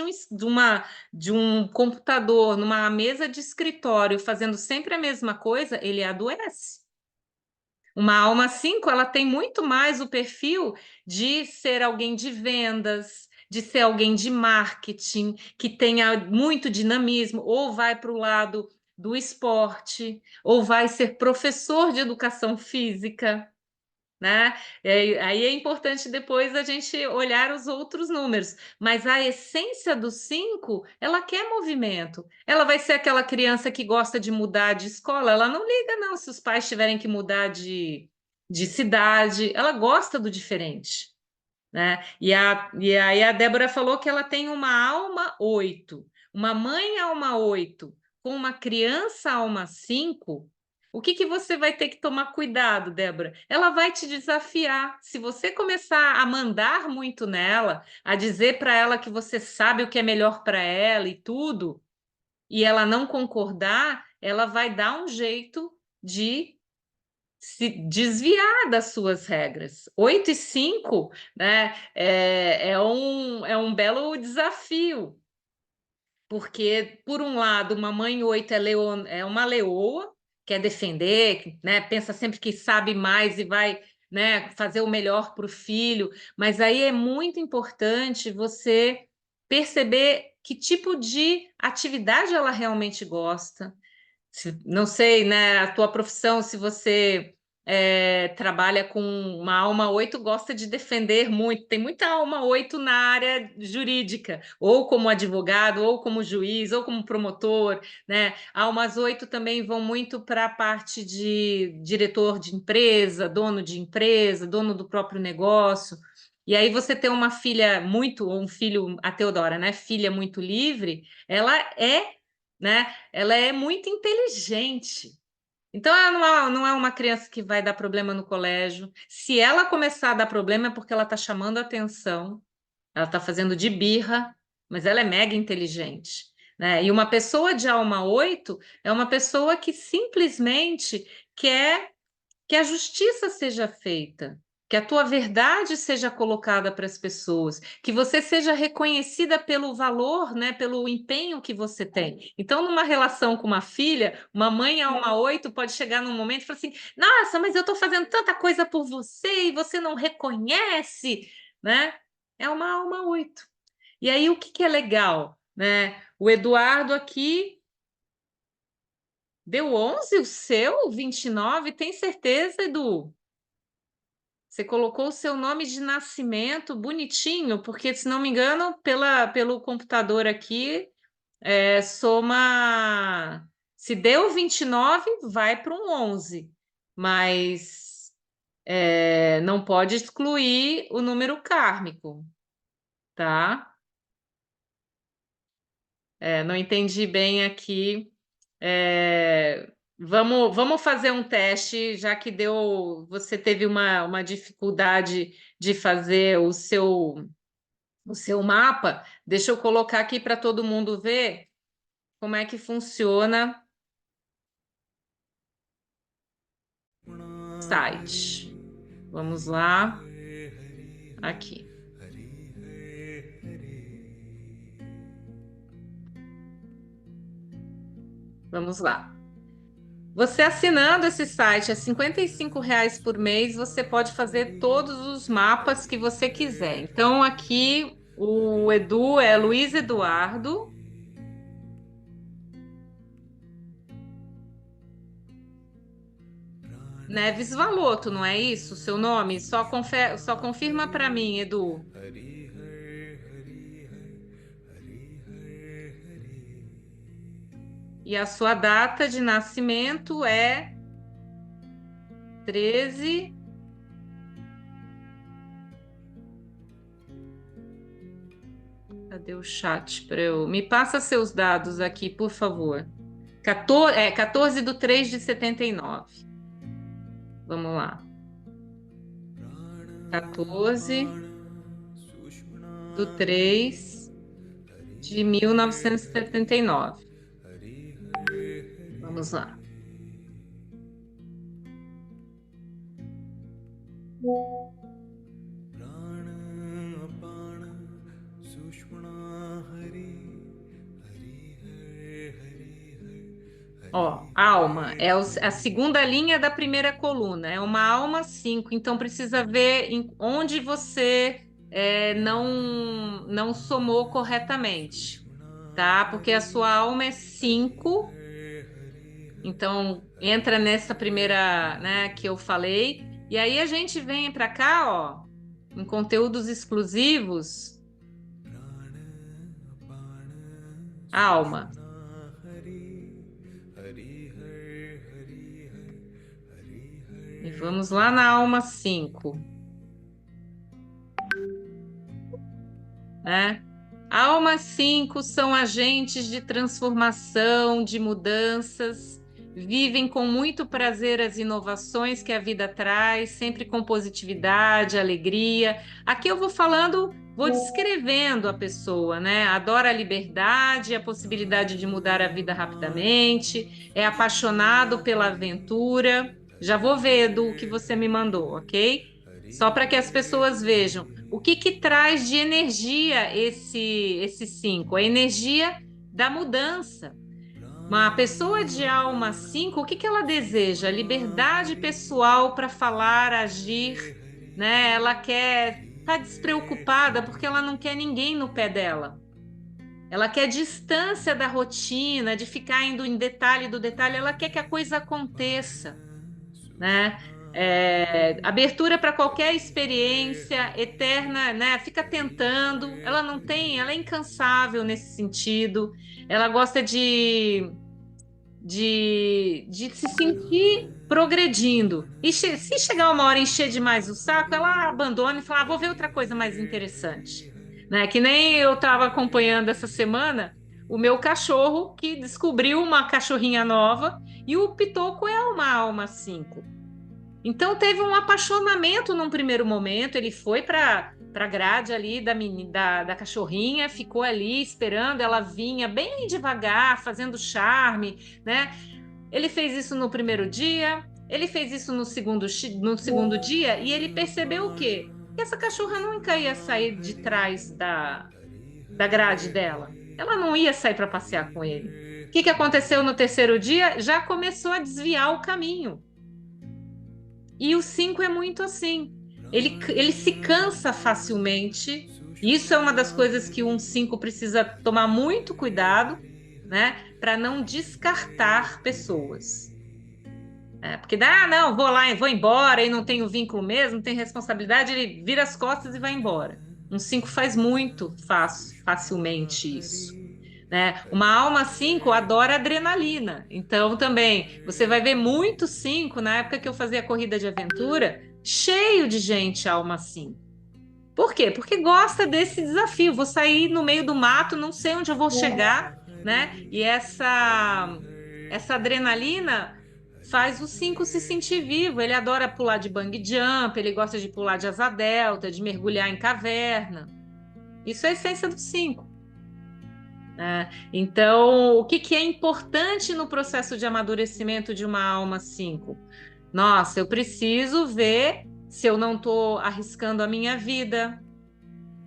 de um computador, numa mesa de escritório, fazendo sempre a mesma coisa, ele adoece. Uma alma 5, ela tem muito mais o perfil de ser alguém de vendas, de ser alguém de marketing, que tenha muito dinamismo, ou vai para o lado do esporte, ou vai ser professor de educação física, né? Aí é importante depois a gente olhar os outros números, mas a essência do 5, ela quer movimento. Ela vai ser aquela criança que gosta de mudar de escola, ela não liga não se os pais tiverem que mudar de cidade, ela gosta do diferente, né? E aí a Débora falou que ela tem uma alma 8, uma mãe alma 8 com uma criança alma 5. O que que você vai ter que tomar cuidado, Débora? Ela vai te desafiar. Se você começar a mandar muito nela, a dizer para ela que você sabe o que é melhor para ela e tudo, e ela não concordar, ela vai dar um jeito de se desviar das suas regras. 8 e 5, né, é um belo desafio, porque, por um lado, uma mãe 8 é uma leoa, quer defender, né, pensa sempre que sabe mais e vai, né, fazer o melhor para o filho, mas aí é muito importante você perceber que tipo de atividade ela realmente gosta, não sei, né, a tua profissão, se você trabalha com uma alma 8, gosta de defender muito, tem muita alma 8 na área jurídica, ou como advogado, ou como juiz, ou como promotor, né? Almas 8 também vão muito para a parte de diretor de empresa, dono do próprio negócio. E aí você ter uma filha muito, ou um filho, a Teodora, né? Filha muito livre, ela é, né? Ela é muito inteligente. Então, ela não é uma criança que vai dar problema no colégio. Se ela começar a dar problema, é porque ela está chamando a atenção, ela está fazendo de birra, mas ela é mega inteligente, né? E uma pessoa de alma 8 é uma pessoa que simplesmente quer que a justiça seja feita, que a tua verdade seja colocada para as pessoas, que você seja reconhecida pelo valor, né, pelo empenho que você tem. Então, numa relação com uma filha, uma mãe alma 8 pode chegar num momento e falar assim: nossa, mas eu estou fazendo tanta coisa por você e você não reconhece, né? É uma alma 8. E aí, o que que é legal, né? O Eduardo aqui deu 11, o seu 29, tem certeza, Edu? Você colocou o seu nome de nascimento bonitinho, porque, se não me engano, pelo computador aqui, soma. Se deu 29, vai para um 11, mas não pode excluir o número kármico, tá? Não entendi bem aqui. Vamos fazer um teste, já que você teve uma dificuldade de fazer o seu mapa. Deixa eu colocar aqui para todo mundo ver como é que funciona o site. Vamos lá, aqui. Vamos lá. Você assinando esse site a R$ 55 por mês, você pode fazer todos os mapas que você quiser. Então, aqui o Edu é Luiz Eduardo Neves Valoto, não é isso? O seu nome? Só confirma para mim, Edu. E a sua data de nascimento é 13. Cadê o chat para eu. Me passa seus dados aqui, por favor. 14/3/79. Vamos lá. 14/3/1979. Vamos lá. Ó, alma é a segunda linha da primeira coluna, é uma alma 5, então precisa ver onde você não somou corretamente, tá? Porque a sua alma é 5, então entra nessa primeira, né, que eu falei, e aí a gente vem para cá, ó, em conteúdos exclusivos, alma. E vamos lá na alma 5, né? Almas 5 são agentes de transformação, de mudanças, vivem com muito prazer as inovações que a vida traz, sempre com positividade, alegria. Aqui eu vou falando, vou descrevendo a pessoa, né? Adora a liberdade, a possibilidade de mudar a vida rapidamente, é apaixonado pela aventura. Já vou ver do que você me mandou, ok? Só para que as pessoas vejam. O que que traz de energia esse 5? A energia da mudança. Uma pessoa de alma 5, o que que ela deseja? Liberdade pessoal para falar, agir, né? Ela quer estar despreocupada porque ela não quer ninguém no pé dela. Ela quer distância da rotina, de ficar indo em detalhe do detalhe, ela quer que a coisa aconteça, né? Abertura para qualquer experiência eterna, né? Fica tentando. Ela não tem, ela é incansável nesse sentido. Ela gosta de se sentir progredindo. E se chegar uma hora e encher demais o saco, ela abandona e fala: vou ver outra coisa mais interessante. Né? Que nem eu estava acompanhando essa semana o meu cachorro que descobriu uma cachorrinha nova e o Pitoco é uma alma 5. Então teve um apaixonamento num primeiro momento, ele foi para a grade ali da cachorrinha, ficou ali esperando, ela vinha bem devagar, fazendo charme, né? Ele fez isso no primeiro dia, ele fez isso no segundo dia, e ele percebeu o quê? Que essa cachorra nunca ia sair de trás da grade dela. Ela não ia sair para passear com ele. O que que aconteceu no terceiro dia? Já começou a desviar o caminho. E o 5 é muito assim. Ele se cansa facilmente. Isso é uma das coisas que um 5 precisa tomar muito cuidado, né? Para não descartar pessoas. Porque não, vou lá e vou embora e não tenho vínculo mesmo, não tem responsabilidade, ele vira as costas e vai embora. Um 5 faz muito facilmente isso. né? Uma alma 5 adora adrenalina. Então, também, você vai ver muito 5 na época que eu fazia corrida de aventura, cheio de gente alma 5. Por quê? Porque gosta desse desafio. Vou sair no meio do mato, não sei onde eu vou chegar, né? E essa adrenalina faz o 5 se sentir vivo. Ele adora pular de bungee jump, ele gosta de pular de asa delta, de mergulhar em caverna. Isso é a essência do 5, né? Então, o que é importante no processo de amadurecimento de uma alma 5? Nossa, eu preciso ver se eu não estou arriscando a minha vida,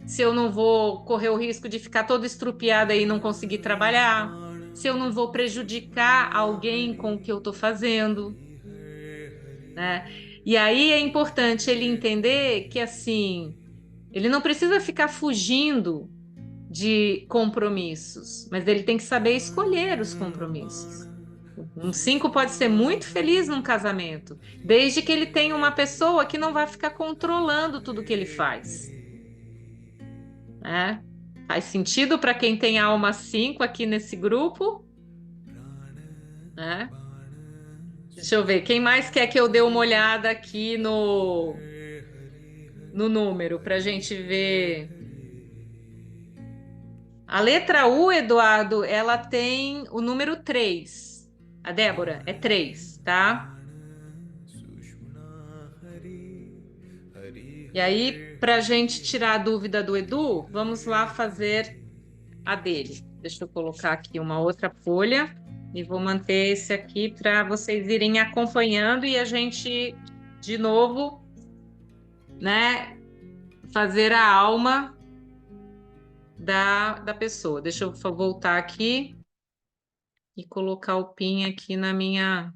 se eu não vou correr o risco de ficar toda estrupiada e não conseguir trabalhar, se eu não vou prejudicar alguém com o que eu estou fazendo, né? E aí é importante ele entender que assim, ele não precisa ficar fugindo de compromissos, mas ele tem que saber escolher os compromissos. Um 5 pode ser muito feliz num casamento, desde que ele tenha uma pessoa que não vai ficar controlando tudo que ele faz, né? Faz sentido para quem tem alma 5 aqui nesse grupo, né? Deixa eu ver, quem mais quer que eu dê uma olhada aqui no número para a gente ver? A letra U, Eduardo, ela tem o número 3. A Débora é 3, tá? E aí, para a gente tirar a dúvida do Edu, vamos lá fazer a dele. Deixa eu colocar aqui uma outra folha e vou manter esse aqui para vocês irem acompanhando e a gente, de novo, né, fazer a alma da pessoa. Deixa eu voltar aqui e colocar o PIN aqui na minha.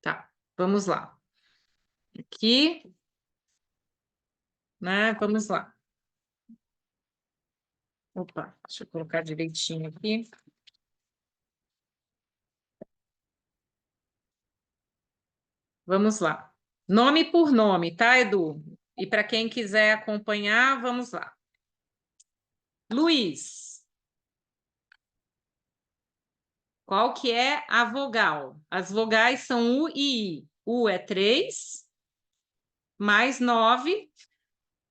Tá, vamos lá. Aqui, né? Vamos lá. Opa, deixa eu colocar direitinho aqui. Vamos lá. Nome por nome, tá, Edu? E para quem quiser acompanhar, vamos lá. Luiz, qual que é a vogal? As vogais são U e I. U é 3, mais 9,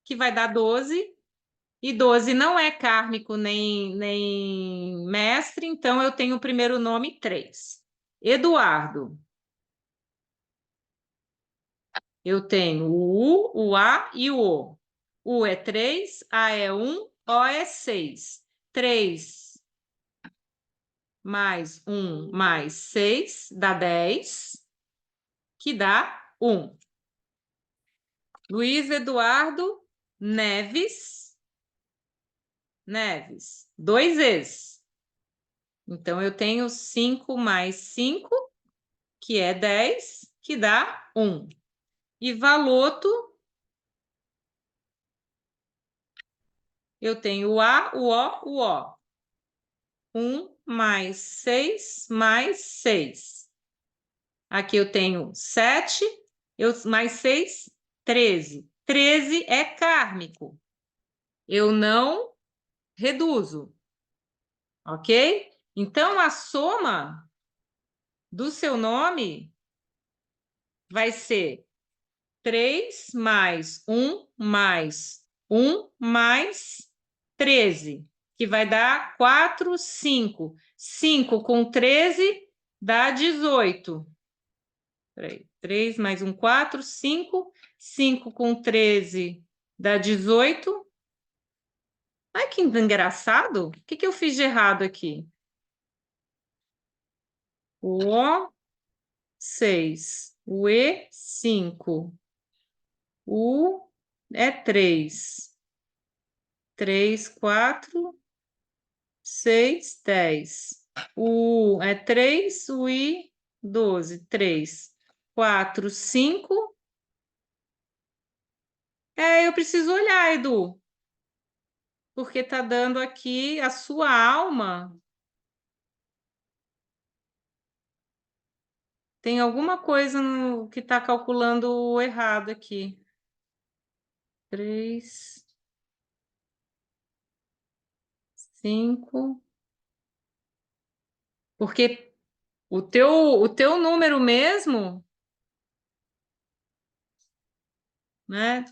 que vai dar 12. E 12 não é kármico nem mestre, então eu tenho o primeiro nome 3. Eduardo, eu tenho o U, o A e o O. U é 3, A é 1, O é 6. 3 mais 1 mais 6 dá 10, que dá 1. Luiz Eduardo Neves, 2 vezes. Então, eu tenho 5 mais 5, que é 10, que dá 1. E Valoto, eu tenho o A, o O, o O. 1 mais 6 mais 6. Aqui eu tenho 7, mais 6, 13. 13 é kármico. Eu não reduzo, ok? Então, a soma do seu nome vai ser 3 mais 1 mais 1 mais 13, que vai dar 4, 5. 5 com 13 dá 18. Peraí, 3 mais 1, 4, 5. 5 com 13 dá 18. Ai, que engraçado. O que eu fiz de errado aqui? O O, 6. O E, 5. O é 3. 3, 4, 6, 10. O U é 3, o I, 12. 3, 4, 5. É, eu preciso olhar, Edu, porque tá dando aqui a sua alma. Tem alguma coisa que está calculando errado aqui. 3, 5. Porque o teu número mesmo, né?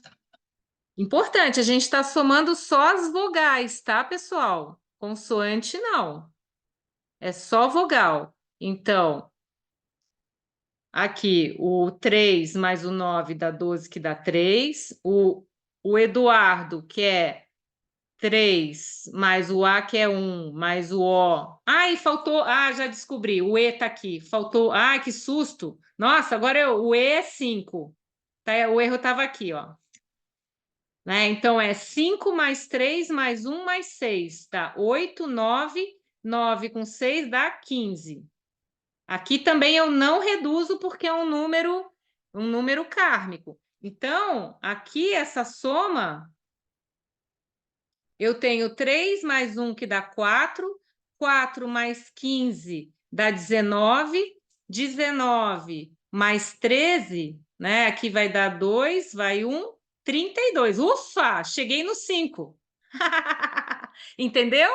Importante, a gente está somando só as vogais, tá, pessoal? Consoante não. É só vogal. Então, aqui, o 3 mais o 9 dá 12, que dá 3. O Eduardo, que é 3, mais o A, que é 1, mais o O. Ai, faltou. Ah, já descobri. O E tá aqui. Faltou. Ai, que susto. Nossa, agora o E é 5. Tá, o erro estava aqui, ó. Né? Então, é 5 mais 3 mais 1 mais 6. Tá? 8, 9. 9 com 6 dá 15. Aqui também eu não reduzo porque é um número kármico. Então, aqui essa soma, eu tenho 3 mais 1 que dá 4, 4 mais 15 dá 19, 19 mais 13, né? Aqui vai dar 2, vai 1, 32. Ufa, cheguei no 5. Entendeu?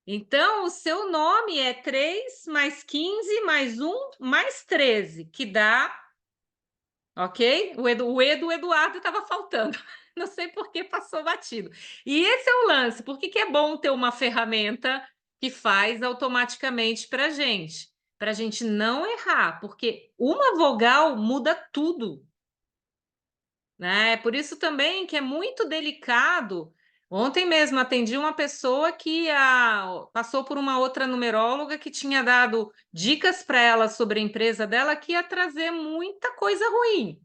Então, o seu nome é 3 mais 15 mais 1 mais 13, que dá, ok? O do Eduardo estava faltando. Não sei por que passou batido. E esse é o lance. Por que que é bom ter uma ferramenta que faz automaticamente para a gente não errar, porque uma vogal muda tudo, né? Por isso também que é muito delicado. Ontem mesmo atendi uma pessoa que passou por uma outra numeróloga que tinha dado dicas para ela sobre a empresa dela que ia trazer muita coisa ruim,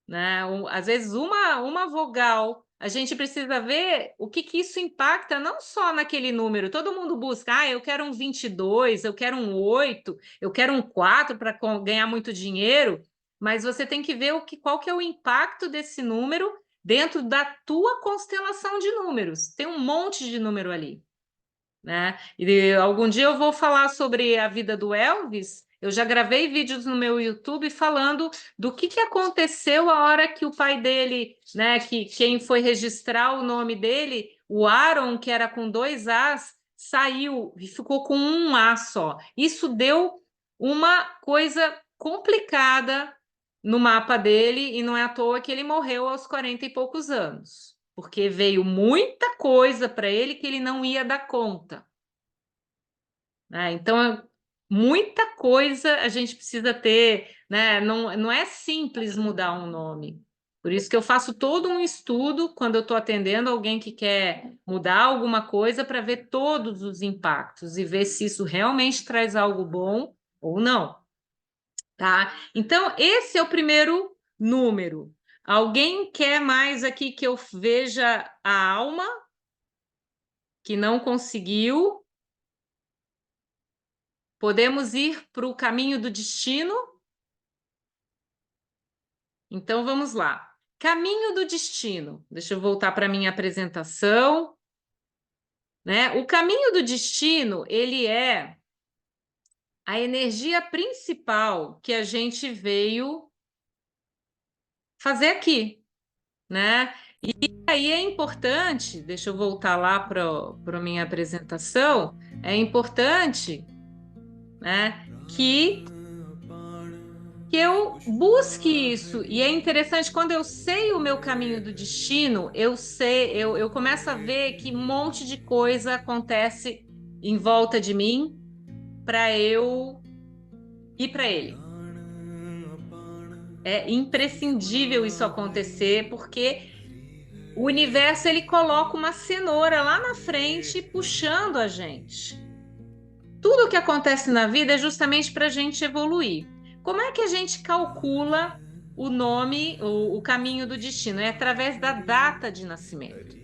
né? Às vezes uma vogal, a gente precisa ver o que isso impacta não só naquele número. Todo mundo busca, eu quero um 22, eu quero um 8, eu quero um 4 para ganhar muito dinheiro, mas você tem que ver qual que é o impacto desse número dentro da tua constelação de números. Tem um monte de número ali, né? E algum dia eu vou falar sobre a vida do Elvis. Eu já gravei vídeos no meu YouTube falando do que aconteceu a hora que o pai dele, né, que quem foi registrar o nome dele, o Aaron, que era com 2 As, saiu e ficou com um A só. Isso deu uma coisa complicada no mapa dele e não é à toa que ele morreu aos 40 e poucos anos, porque veio muita coisa para ele que ele não ia dar conta, né? Então, muita coisa a gente precisa ter, né? Não é simples mudar um nome. Por isso que eu faço todo um estudo quando eu estou atendendo alguém que quer mudar alguma coisa para ver todos os impactos e ver se isso realmente traz algo bom ou não, tá? Então, esse é o primeiro número. Alguém quer mais aqui que eu veja a alma que não conseguiu? Podemos ir para o caminho do destino? Então vamos lá. Caminho do destino. Deixa eu voltar para a minha apresentação, né? O caminho do destino, ele é a energia principal que a gente veio fazer aqui, né? E aí é importante, deixa eu voltar lá para a minha apresentação, é importante, né, que eu busque isso. E é interessante, quando eu sei o meu caminho do destino, eu começo a ver que um monte de coisa acontece em volta de mim para eu ir para ele. É imprescindível isso acontecer, porque o universo ele coloca uma cenoura lá na frente puxando a gente. Tudo o que acontece na vida é justamente para a gente evoluir. Como é que a gente calcula o nome, o caminho do destino? É através da data de nascimento.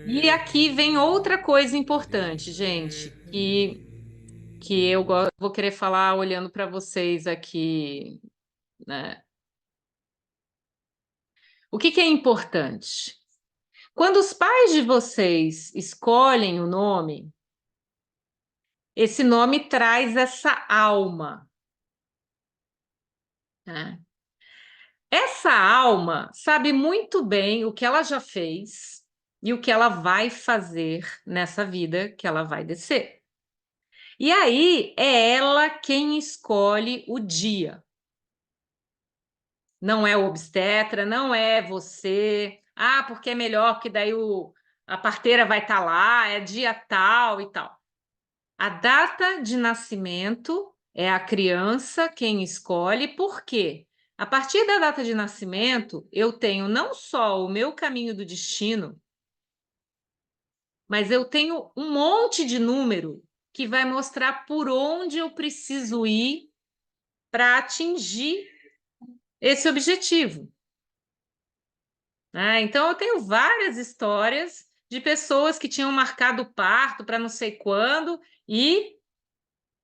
E aqui vem outra coisa importante, gente, que vou querer falar olhando para vocês aqui, né? O que é importante? Quando os pais de vocês escolhem o nome, esse nome traz essa alma, né? nossa alma sabe muito bem o que ela já fez e o que ela vai fazer nessa vida que ela vai descer. E aí é ela quem escolhe o dia. Não é o obstetra, não é você. Ah, porque é melhor, que daí a parteira vai estar lá, é dia tal e tal. A data de nascimento é a criança quem escolhe, por quê? A partir da data de nascimento, eu tenho não só o meu caminho do destino, mas eu tenho um monte de número que vai mostrar por onde eu preciso ir para atingir esse objetivo. Então, eu tenho várias histórias de pessoas que tinham marcado o parto para não sei quando e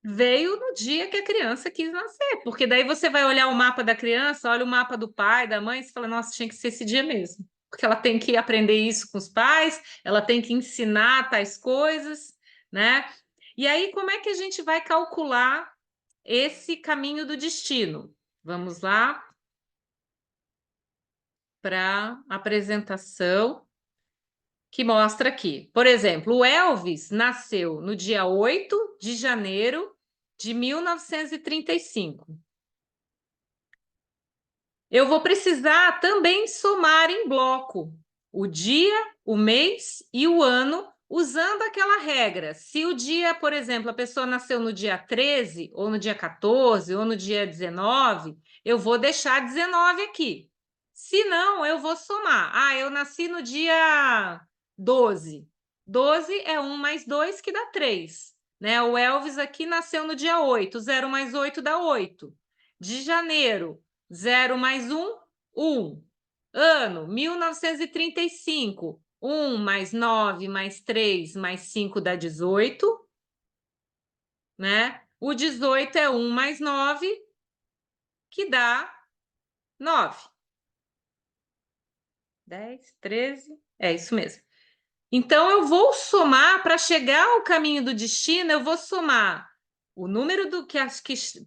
veio no dia que a criança quis nascer, porque daí você vai olhar o mapa da criança, olha o mapa do pai, da mãe, e você fala, nossa, tinha que ser esse dia mesmo, porque ela tem que aprender isso com os pais, ela tem que ensinar tais coisas, né? E aí, como é que a gente vai calcular esse caminho do destino? Vamos lá para a apresentação que mostra aqui. Por exemplo, o Elvis nasceu no dia 8 de janeiro de 1935. Eu vou precisar também somar em bloco o dia, o mês e o ano, usando aquela regra. Se o dia, por exemplo, a pessoa nasceu no dia 13, ou no dia 14, ou no dia 19, eu vou deixar 19 aqui. Se não, eu vou somar. Ah, eu nasci no dia 12. 12 é 1 mais 2 que dá 3. Né? O Elvis aqui nasceu no dia 8. 0 mais 8 dá 8. De janeiro, 0 mais 1, 1. Ano, 1935. 1 mais 9 mais 3 mais 5 dá 18. Né? O 18 é 1 mais 9, que dá 9. 10, 13, é isso mesmo. Então, eu vou somar, para chegar ao caminho do destino, eu vou somar o número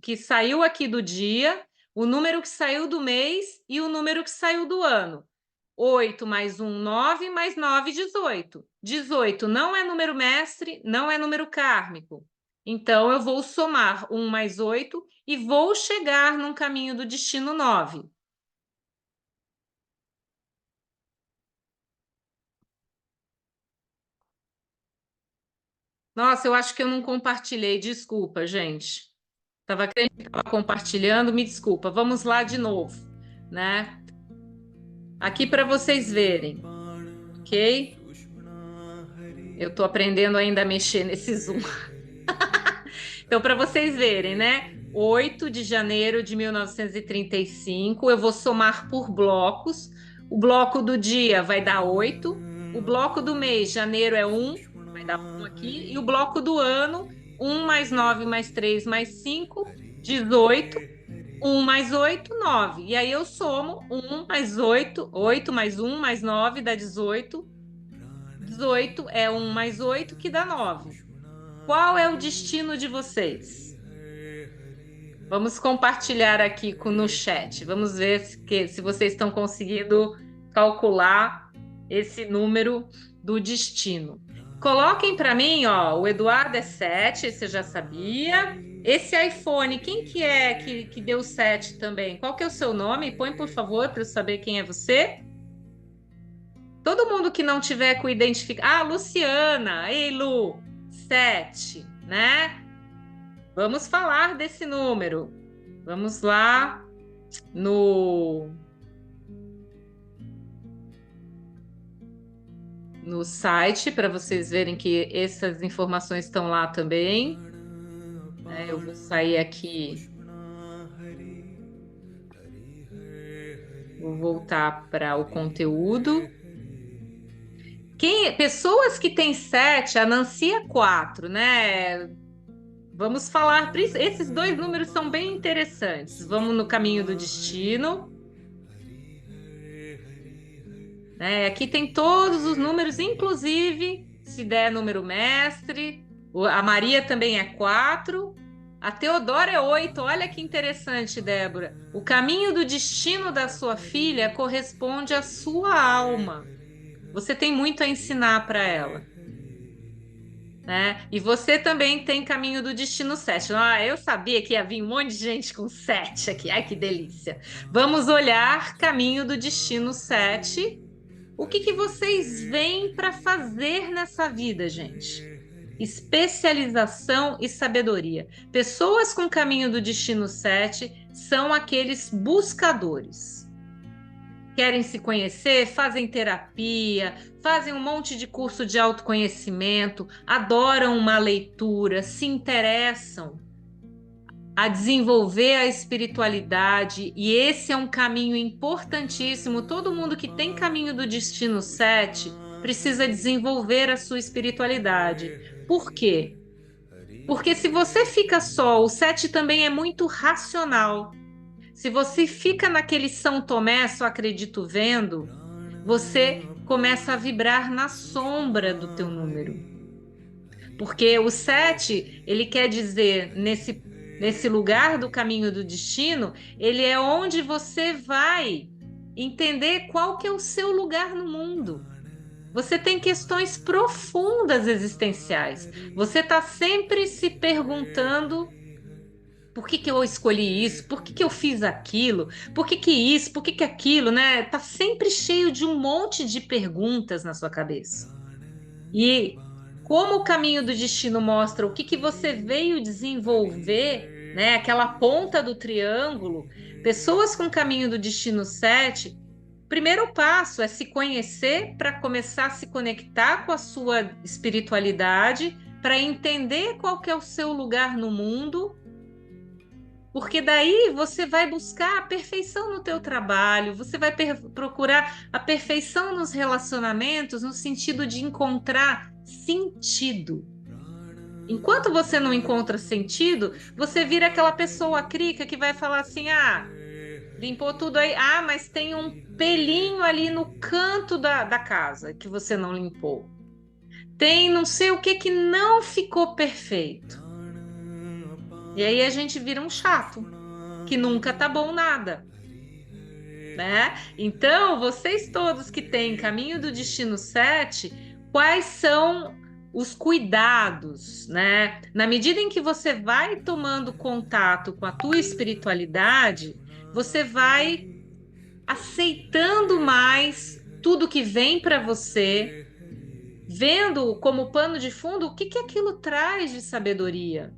que saiu aqui do dia, o número que saiu do mês e o número que saiu do ano. 8 mais 1, 9, mais 9, 18. 18 não é número mestre, não é número kármico. Então, eu vou somar 1 mais 8 e vou chegar num caminho do destino 9. Nossa, eu acho que eu não compartilhei, desculpa, gente. Estava compartilhando, me desculpa. Vamos lá de novo, né? Aqui para vocês verem, ok? Eu estou aprendendo ainda a mexer nesse Zoom. Então, para vocês verem, né? 8 de janeiro de 1935, eu vou somar por blocos. O bloco do dia vai dar 8. O bloco do mês, janeiro é 1, vai dar 1 aqui. E o bloco do ano, 1 mais 9 mais 3 mais 5, 18. 1 mais 8, 9. E aí eu somo 1 mais 8, 8 mais 1 mais 9 dá 18. 18 é 1 mais 8 que dá 9. Qual é o destino de vocês? Vamos compartilhar aqui no chat. Vamos ver se vocês estão conseguindo calcular esse número do destino. Coloquem para mim, ó, o Eduardo é 7, esse eu já sabia. Esse iPhone, quem que é que deu 7 também? Qual que é o seu nome? Põe, por favor, para eu saber quem é você. Todo mundo que não tiver com identificação. Ah, Luciana. Ei, Lu. 7, né? Vamos falar desse número. Vamos lá no site para vocês verem que essas informações estão lá também. Eu vou sair aqui. Vou voltar para o conteúdo. Pessoas que têm 7, a Nancy é 4, né? Vamos falar. Esses dois números são bem interessantes. Vamos no caminho do destino. Aqui tem todos os números, inclusive se der número mestre. A Maria também é 4. A Teodora é 8. Olha que interessante, Débora. O caminho do destino da sua filha corresponde à sua alma. Você tem muito a ensinar para ela, né? E você também tem caminho do destino 7. Ah, eu sabia que ia vir um monte de gente com 7 aqui. Ai, que delícia. Vamos olhar caminho do destino 7. O que que vocês vêm para fazer nessa vida, gente? Especialização e sabedoria. Pessoas com caminho do destino 7 são aqueles buscadores. Querem se conhecer, fazem terapia, fazem um monte de curso de autoconhecimento, adoram uma leitura, se interessam a desenvolver a espiritualidade, e esse é um caminho importantíssimo. Todo mundo que tem caminho do destino 7 precisa desenvolver a sua espiritualidade. Por quê? Porque se você fica só, o 7 também é muito racional. Se você fica naquele São Tomé, só acredito vendo, você começa a vibrar na sombra do teu número. Porque o 7, ele quer dizer, nesse lugar do caminho do destino, ele é onde você vai entender qual que é o seu lugar no mundo. Você tem questões profundas existenciais. Você está sempre se perguntando: por que que eu escolhi isso? Por que que eu fiz aquilo? Por que que isso? Por que que aquilo, né? Tá sempre cheio de um monte de perguntas na sua cabeça. E como o caminho do destino mostra o que que você veio desenvolver, né? Aquela ponta do triângulo, pessoas com caminho do destino 7, primeiro passo é se conhecer para começar a se conectar com a sua espiritualidade, para entender qual que é o seu lugar no mundo, porque daí você vai buscar a perfeição no teu trabalho, você vai procurar a perfeição nos relacionamentos, no sentido de encontrar sentido. Enquanto você não encontra sentido, você vira aquela pessoa crica que vai falar assim: ah, limpou tudo aí, ah, mas tem um pelinho ali no canto da casa que você não limpou. Tem não sei o que que não ficou perfeito. E aí a gente vira um chato, que nunca tá bom nada, né? Então, vocês todos que têm caminho do destino 7, quais são os cuidados, né? Na medida em que você vai tomando contato com a tua espiritualidade, você vai aceitando mais tudo que vem para você, vendo como pano de fundo o que que aquilo traz de sabedoria.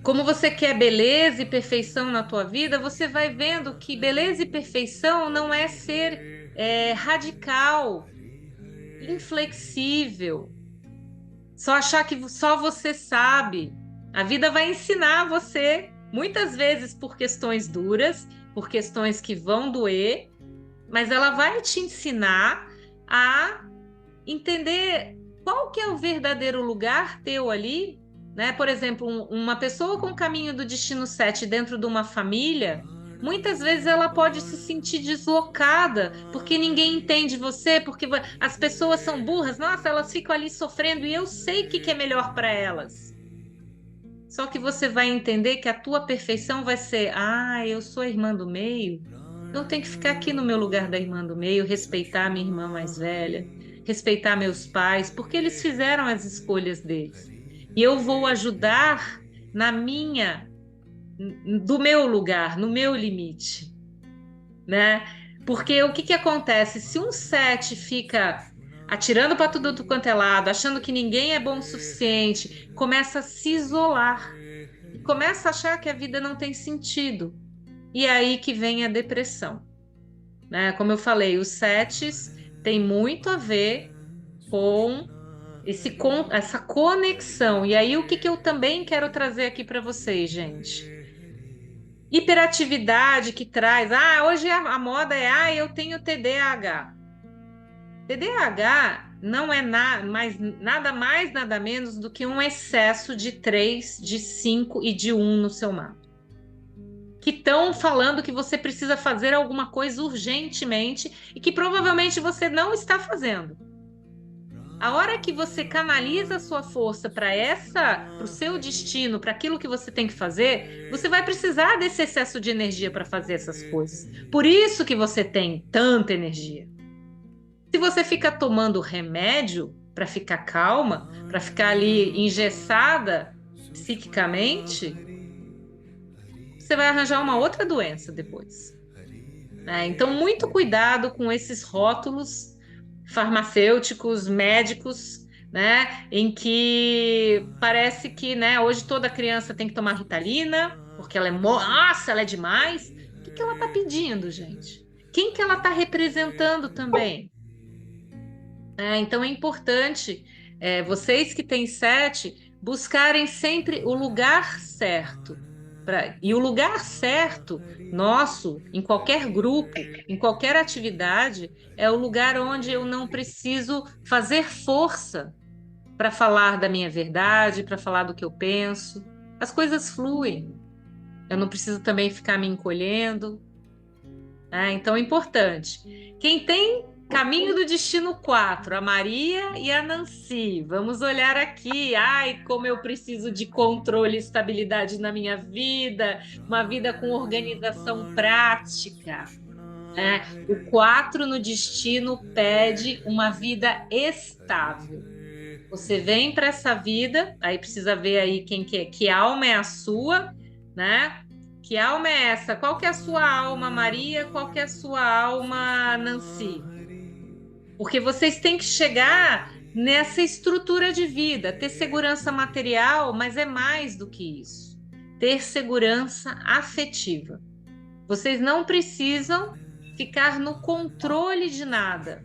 Como você quer beleza e perfeição na tua vida, você vai vendo que beleza e perfeição não é ser radical, inflexível, só achar que só você sabe. A vida vai ensinar você, muitas vezes por questões duras, por questões que vão doer, mas ela vai te ensinar a entender qual que é o verdadeiro lugar teu ali, né? Por exemplo, uma pessoa com caminho do destino 7 dentro de uma família, muitas vezes ela pode se sentir deslocada, porque ninguém entende você, porque as pessoas são burras, nossa, elas ficam ali sofrendo e eu sei o que que é melhor para elas. Só que você vai entender que a tua perfeição vai ser: ah, eu sou a irmã do meio, eu tenho que ficar aqui no meu lugar da irmã do meio, respeitar a minha irmã mais velha, respeitar meus pais, porque eles fizeram as escolhas deles. E eu vou ajudar do meu lugar, no meu limite, né? Porque o que que acontece? Se um 7 fica atirando para tudo quanto é lado, achando que ninguém é bom o suficiente, começa a se isolar, começa a achar que a vida não tem sentido. E é aí que vem a depressão, né? Como eu falei, os 7s têm muito a ver com essa conexão. E aí, o que que eu também quero trazer aqui para vocês, gente? Hiperatividade que traz. Ah, hoje a moda é: ah, eu tenho TDAH. TDAH não é nada mais, nada menos do que um excesso de 3, de 5 e de 1 no seu mapa. Que estão falando que você precisa fazer alguma coisa urgentemente e que provavelmente você não está fazendo. A hora que você canaliza a sua força para o seu destino, para aquilo que você tem que fazer, você vai precisar desse excesso de energia para fazer essas coisas. Por isso que você tem tanta energia. Se você fica tomando remédio para ficar calma, para ficar ali engessada psiquicamente, você vai arranjar uma outra doença depois, né? Então, muito cuidado com esses rótulos farmacêuticos, médicos, né? Em que parece que, né, hoje toda criança tem que tomar Ritalina, porque ela é, nossa, ela é demais. O que que ela está pedindo, gente? Quem que ela está representando também? Então é importante, vocês que têm sete, buscarem sempre o lugar certo. E o lugar certo, nosso, em qualquer grupo, em qualquer atividade, é o lugar onde eu não preciso fazer força para falar da minha verdade, para falar do que eu penso. As coisas fluem. Eu não preciso também ficar me encolhendo. Então é importante. Quem tem Caminho do Destino 4, a Maria e a Nancy. Vamos olhar aqui. Ai, como eu preciso de controle e estabilidade na minha vida, uma vida com organização prática, né? O 4 no destino pede uma vida estável. Você vem para essa vida, aí precisa ver aí quem que alma é a sua, né? Que alma é essa? Qual que é a sua alma, Maria? Qual que é a sua alma, Nancy? Porque vocês têm que chegar nessa estrutura de vida, ter segurança material, mas é mais do que isso. Ter segurança afetiva. Vocês não precisam ficar no controle de nada.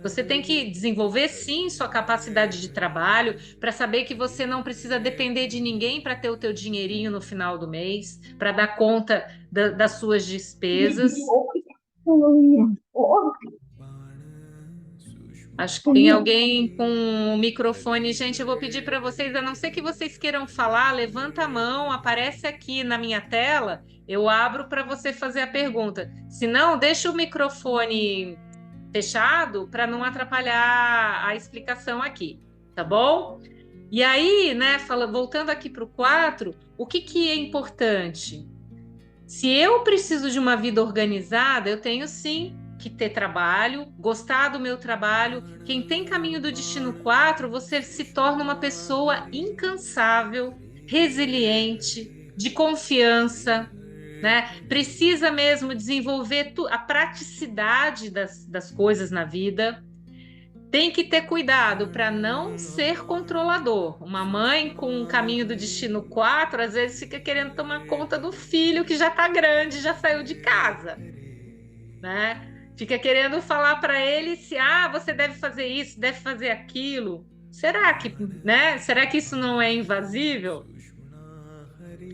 Você tem que desenvolver, sim, sua capacidade de trabalho para saber que você não precisa depender de ninguém para ter o teu dinheirinho no final do mês, para dar conta das suas despesas. Acho que tem alguém com o microfone. Gente, eu vou pedir para vocês, a não ser que vocês queiram falar, levanta a mão, aparece aqui na minha tela, eu abro para você fazer a pergunta. Se não, deixa o microfone fechado para não atrapalhar a explicação aqui, tá bom? E aí, né, voltando aqui para o 4, o que que é importante? Se eu preciso de uma vida organizada, eu tenho sim que ter trabalho, gostar do meu trabalho. Quem tem Caminho do Destino 4, você se torna uma pessoa incansável, resiliente, de confiança, né? Precisa mesmo desenvolver a praticidade das coisas na vida. Tem que ter cuidado para não ser controlador. Uma mãe com um Caminho do Destino 4, às vezes fica querendo tomar conta do filho que já está grande, já saiu de casa, né? Fica querendo falar para ele se você deve fazer isso, deve fazer aquilo. Será que, né? Será que isso não é invasível?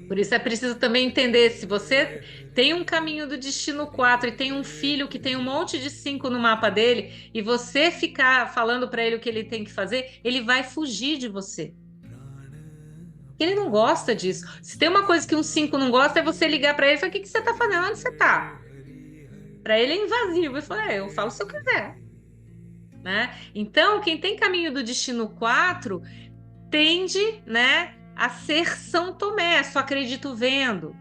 Por isso é preciso também entender, se você tem um Caminho do Destino 4 e tem um filho que tem um monte de 5 no mapa dele, e você ficar falando para ele o que ele tem que fazer, ele vai fugir de você. Ele não gosta disso. Se tem uma coisa que um 5 não gosta, é você ligar para ele e falar: o que você está fazendo? Onde você está? Para ele é invasivo. Ele fala: eu falo se eu quiser. Né? Então, quem tem Caminho do Destino 4 tende, né, a ser São Tomé, só acredito vendo.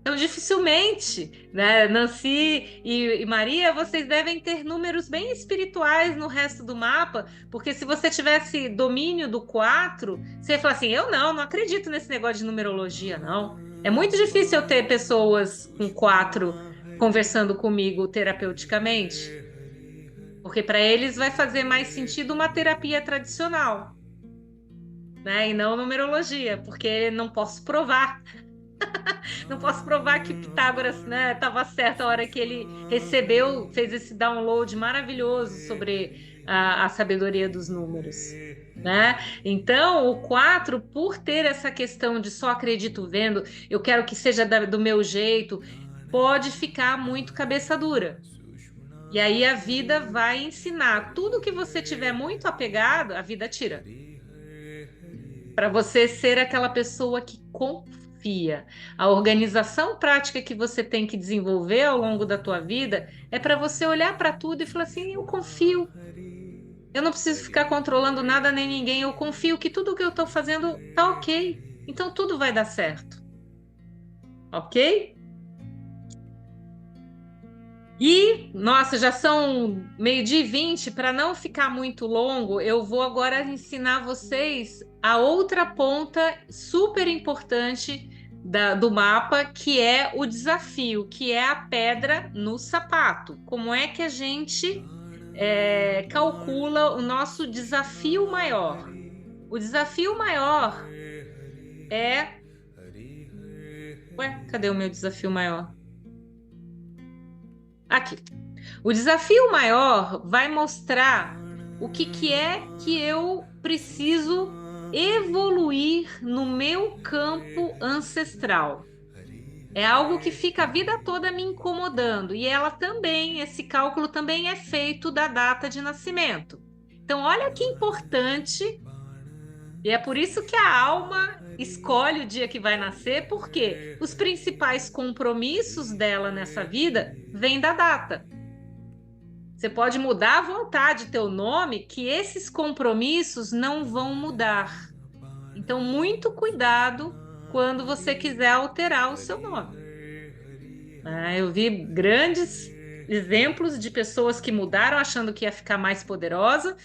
Então, dificilmente, né, Nancy e Maria, vocês devem ter números bem espirituais no resto do mapa, porque se você tivesse domínio do 4, você ia falar assim: eu não acredito nesse negócio de numerologia, não. É muito difícil eu ter pessoas com 4 conversando comigo terapeuticamente, porque para eles vai fazer mais sentido uma terapia tradicional, né, e não numerologia, porque não posso provar. Não posso provar que Pitágoras, né, estava certo a hora que ele recebeu, fez esse download maravilhoso sobre a sabedoria dos números, né? Então, o 4, por ter essa questão de só acredito vendo, eu quero que seja do meu jeito, pode ficar muito cabeça dura. E aí a vida vai ensinar. Tudo que você tiver muito apegado, a vida tira. Para você ser aquela pessoa que confia. A organização prática que você tem que desenvolver ao longo da tua vida é para você olhar para tudo e falar assim: eu confio Eu não preciso ficar controlando nada nem ninguém. Eu confio que tudo que eu estou fazendo tá ok. Então tudo vai dar certo. Ok? E, nossa, já são 12h20. Para não ficar muito longo, eu vou agora ensinar vocês a outra ponta super importante do mapa, que é o desafio, que é a pedra no sapato. Como é que a gente calcula o nosso desafio maior? O desafio maior é. Ué, cadê o meu desafio maior? Aqui. O desafio maior vai mostrar o que é que eu preciso evoluir no meu campo ancestral. É algo que fica a vida toda me incomodando. E ela também, esse cálculo também é feito da data de nascimento. Então, olha que importante. E é por isso que a alma escolhe o dia que vai nascer, porque os principais compromissos dela nessa vida vêm da data. Você pode mudar à vontade teu nome, que esses compromissos não vão mudar. Então, muito cuidado quando você quiser alterar o seu nome. Eu vi grandes exemplos de pessoas que mudaram achando que ia ficar mais poderoso,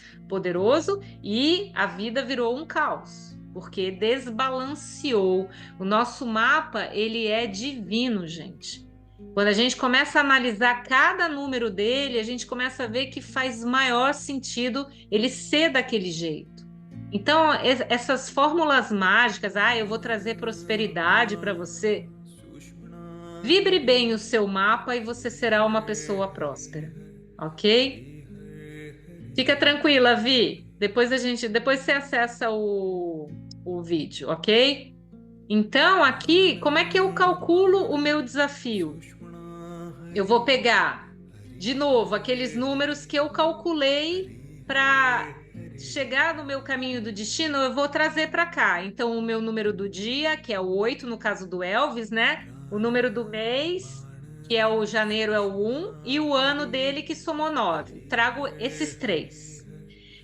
e a vida virou um caos, porque desbalanceou. O nosso mapa, ele é divino, gente. Quando a gente começa a analisar cada número dele, a gente começa a ver que faz maior sentido ele ser daquele jeito. Então, essas fórmulas mágicas, eu vou trazer prosperidade para você. Vibre bem o seu mapa e você será uma pessoa próspera, ok? Fica tranquila, Vi. Depois você acessa o vídeo, ok? Então, aqui, como é que eu calculo o meu desafio? Eu vou pegar, de novo, aqueles números que eu calculei para chegar no meu caminho do destino, eu vou trazer para cá. Então, o meu número do dia, que é o 8, no caso do Elvis, né? O número do mês, que é o janeiro, é o 1, e o ano dele, que somou 9. Trago esses 3.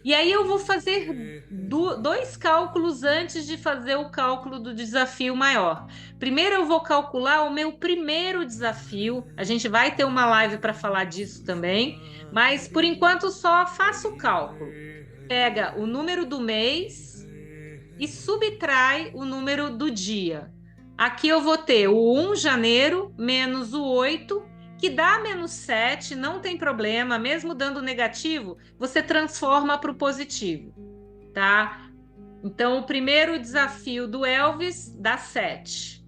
E aí eu vou fazer dois cálculos antes de fazer o cálculo do desafio maior. Primeiro eu vou calcular o meu primeiro desafio. A gente vai ter uma live para falar disso também, mas por enquanto só faço o cálculo. Pega o número do mês e subtrai o número do dia. Aqui eu vou ter o 1 janeiro menos o 8, que dá menos 7, não tem problema, mesmo dando negativo, você transforma para o positivo, tá? Então, o primeiro desafio do Elvis dá 7.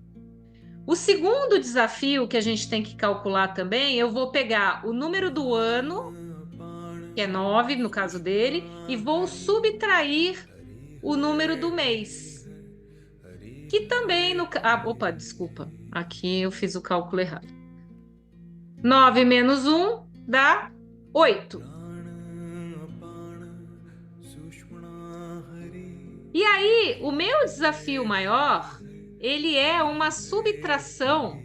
O segundo desafio que a gente tem que calcular também, eu vou pegar o número do ano, que é 9 no caso dele, e vou subtrair o número do mês, que também no... opa, desculpa, aqui eu fiz o cálculo errado. 9 menos 1 dá 8. E aí, o meu desafio maior, ele é uma subtração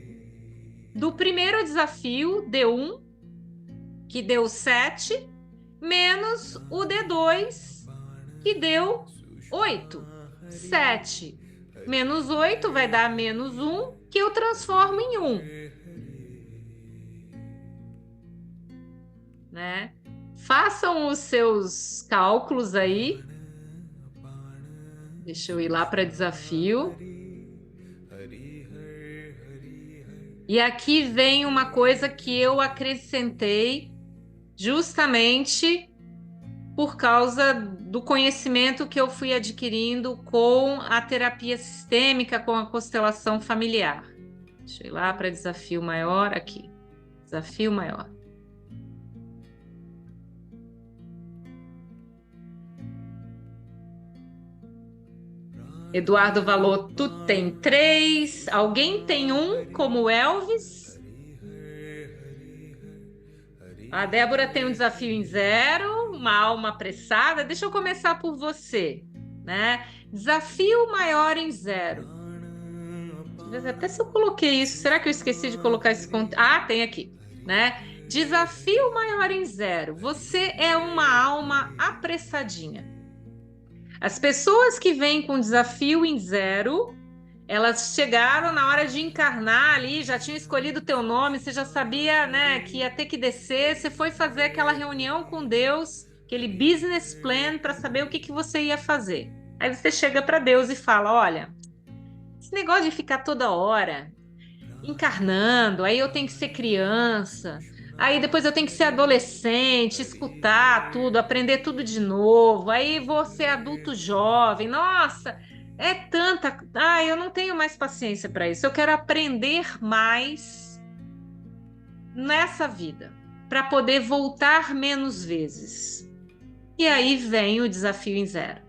do primeiro desafio, D1, que deu 7, menos o D2, que deu 8. 7 menos 8 vai dar menos 1, que eu transformo em 1. Né? Façam os seus cálculos aí. Deixa eu ir lá para desafio. E aqui vem uma coisa que eu acrescentei justamente por causa do conhecimento que eu fui adquirindo com a terapia sistêmica, com a constelação familiar. Deixa eu ir lá para desafio maior aqui. Desafio maior. Eduardo Valor, tu tem 3. Alguém tem 1 como Elvis? A Débora tem um desafio em 0, uma alma apressada. Deixa eu começar por você, né? Desafio maior em 0. Até se eu coloquei isso, será que eu esqueci de colocar esse conteúdo? Ah, tem aqui, né? Desafio maior em 0. Você é uma alma apressadinha. As pessoas que vêm com desafio em 0, elas chegaram na hora de encarnar ali, já tinham escolhido o teu nome, você já sabia, né, que ia ter que descer, você foi fazer aquela reunião com Deus, aquele business plan para saber o que que você ia fazer. Aí você chega para Deus e fala, olha, esse negócio de ficar toda hora encarnando, aí eu tenho que ser criança, aí depois eu tenho que ser adolescente, escutar tudo, aprender tudo de novo, aí vou ser adulto jovem. Nossa, é tanta. Ah, eu não tenho mais paciência para isso. Eu quero aprender mais nessa vida, para poder voltar menos vezes. E aí vem o desafio em 0.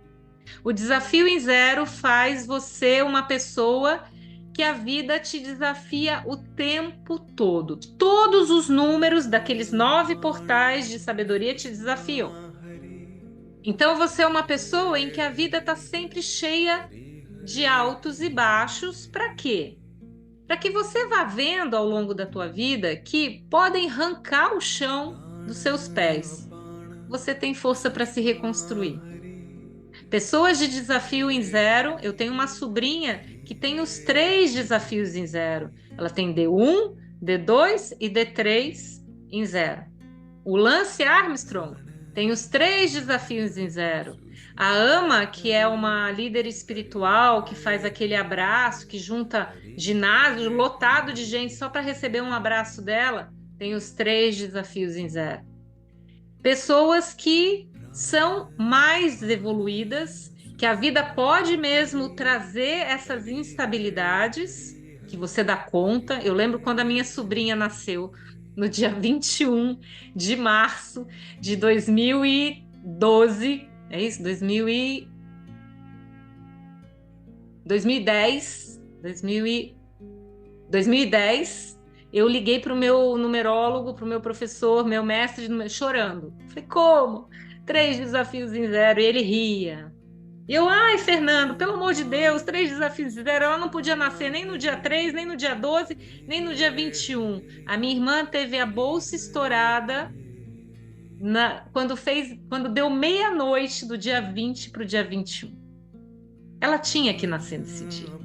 O desafio em 0 faz você uma pessoa que a vida te desafia o tempo todo. Todos os números daqueles 9 portais de sabedoria te desafiam. Então você é uma pessoa em que a vida está sempre cheia de altos e baixos. Para quê? Para que você vá vendo ao longo da tua vida que podem arrancar o chão dos seus pés. Você tem força para se reconstruir. Pessoas de desafio em 0, eu tenho uma sobrinha que tem os 3 desafios em 0. Ela tem D1, D2 e D3 em 0. O Lance Armstrong tem os 3 desafios em 0. A Ama, que é uma líder espiritual, que faz aquele abraço, que junta ginásio lotado de gente só para receber um abraço dela, tem os 3 desafios em 0. Pessoas que são mais evoluídas, que a vida pode mesmo trazer essas instabilidades, que você dá conta. Eu lembro quando a minha sobrinha nasceu, no dia 21 de março de 2012, é isso? 2010, eu liguei para o meu numerólogo, para o meu professor, meu mestre, chorando. Falei, como? 3 desafios em 0. E ele ria. E eu, ai, Fernando, pelo amor de Deus, 3 desafios em 0. Ela não podia nascer nem no dia 3, nem no dia 12, nem no dia 21. A minha irmã teve a bolsa estourada quando deu meia-noite do dia 20 para o dia 21. Ela tinha que nascer nesse dia.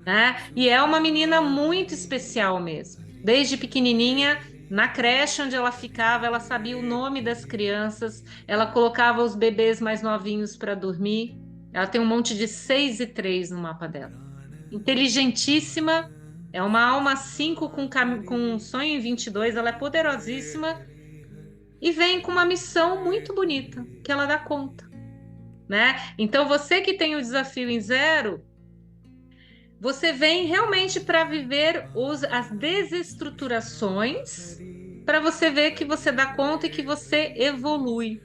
Né? E é uma menina muito especial mesmo. Desde pequenininha, na creche onde ela ficava, ela sabia o nome das crianças, ela colocava os bebês mais novinhos para dormir. Ela tem um monte de 6 e 3 no mapa dela. Inteligentíssima, é uma alma 5 com um sonho em 22, ela é poderosíssima e vem com uma missão muito bonita, que ela dá conta. Né? Então, você que tem o desafio em 0, você vem realmente para viver as desestruturações, para você ver que você dá conta e que você evolui.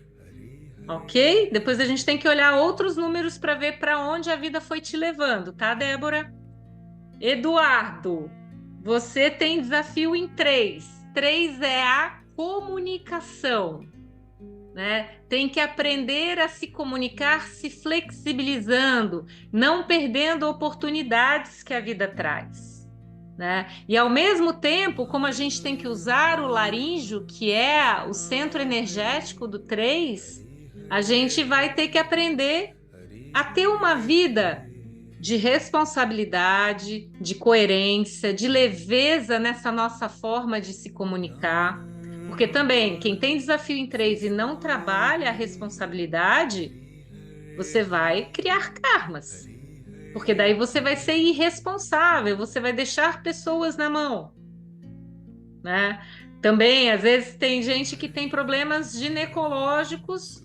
Ok? Depois a gente tem que olhar outros números para ver para onde a vida foi te levando, tá, Débora? Eduardo, você tem desafio em 3. 3 é a comunicação. Né? Tem que aprender a se comunicar, se flexibilizando, não perdendo oportunidades que a vida traz. Né? E ao mesmo tempo, como a gente tem que usar o laríngeo, que é o centro energético do 3, a gente vai ter que aprender a ter uma vida de responsabilidade, de coerência, de leveza nessa nossa forma de se comunicar. Porque também, quem tem desafio em 3 e não trabalha a responsabilidade, você vai criar karmas. Porque daí você vai ser irresponsável, você vai deixar pessoas na mão. Né? Também, às vezes, tem gente que tem problemas ginecológicos,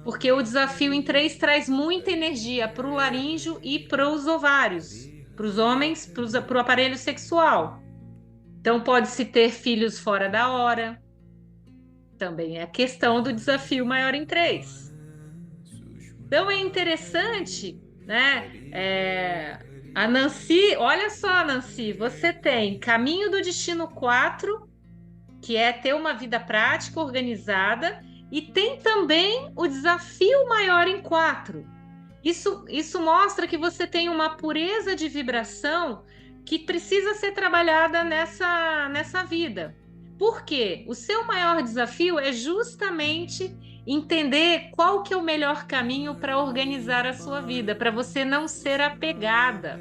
porque o desafio em 3 traz muita energia para o laríngeo e para os ovários, para os homens, para o aparelho sexual. Então, pode-se ter filhos fora da hora. Também é a questão do desafio maior em 3. Então é interessante, né? A Nancy, olha só, Nancy, você tem Caminho do Destino 4, que é ter uma vida prática, organizada, e tem também o desafio maior em 4. Isso mostra que você tem uma pureza de vibração que precisa ser trabalhada nessa vida. Por quê? O seu maior desafio é justamente entender qual que é o melhor caminho para organizar a sua vida, para você não ser apegada.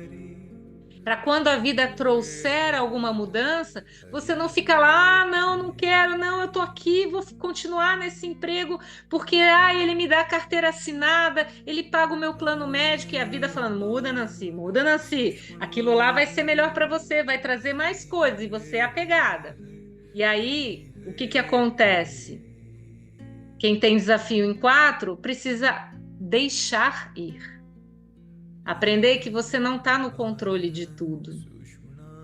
Para quando a vida trouxer alguma mudança, você não fica lá, não, não quero, não, eu tô aqui, vou continuar nesse emprego, porque ele me dá carteira assinada, ele paga o meu plano médico, e a vida falando, muda, Nancy, aquilo lá vai ser melhor para você, vai trazer mais coisas, e você é apegada. E aí, o que que acontece? Quem tem desafio em 4 precisa deixar ir. Aprender que você não está no controle de tudo,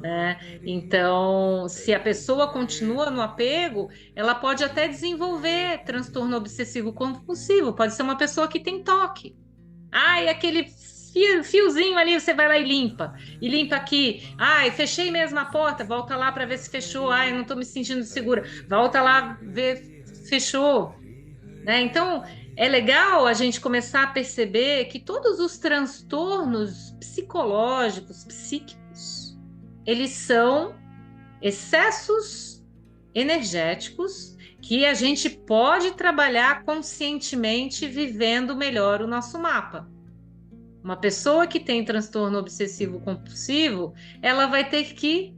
né? Então, se a pessoa continua no apego, ela pode até desenvolver transtorno obsessivo compulsivo, pode ser uma pessoa que tem toque. E aquele fiozinho ali, você vai lá e limpa aqui. Fechei mesmo a porta, volta lá para ver se fechou. Eu não estou me sentindo segura. Volta lá ver se fechou, né? Então, é legal a gente começar a perceber que todos os transtornos psicológicos, psíquicos, eles são excessos energéticos que a gente pode trabalhar conscientemente vivendo melhor o nosso mapa. Uma pessoa que tem transtorno obsessivo compulsivo, ela vai ter que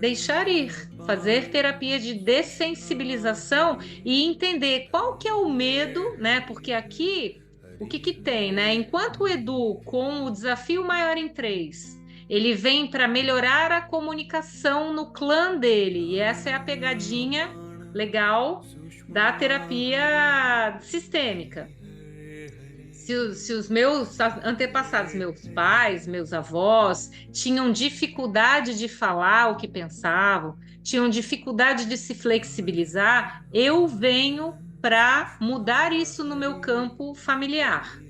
deixar ir, fazer terapia de dessensibilização e entender qual que é o medo, né? Porque aqui, o que que tem, né? Enquanto o Edu, com o desafio maior em 3, ele vem para melhorar a comunicação no clã dele, e essa é a pegadinha legal da terapia sistêmica. Se os meus antepassados, meus pais, meus avós, tinham dificuldade de falar o que pensavam, tinham dificuldade de se flexibilizar, eu venho para mudar isso no meu campo familiar.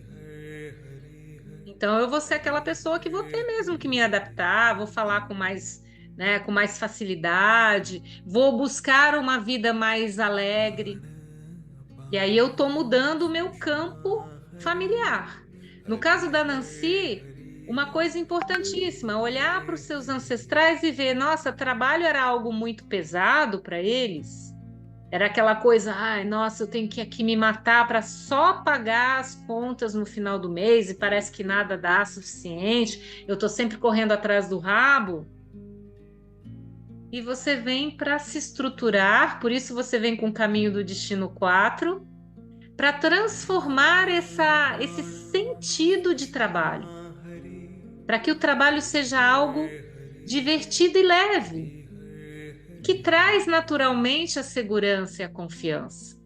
Então, eu vou ser aquela pessoa que vou ter mesmo que me adaptar, vou falar com mais, né, com mais facilidade, vou buscar uma vida mais alegre. E aí eu estou mudando o meu campo familiar. No caso da Nancy, uma coisa importantíssima, olhar para os seus ancestrais e ver, nossa, trabalho era algo muito pesado para eles. Era aquela coisa, nossa, eu tenho que aqui me matar para só pagar as contas no final do mês e parece que nada dá suficiente. Eu estou sempre correndo atrás do rabo. E você vem para se estruturar, por isso você vem com o caminho do destino 4, para transformar esse sentido de trabalho, para que o trabalho seja algo divertido e leve, que traz naturalmente a segurança e a confiança.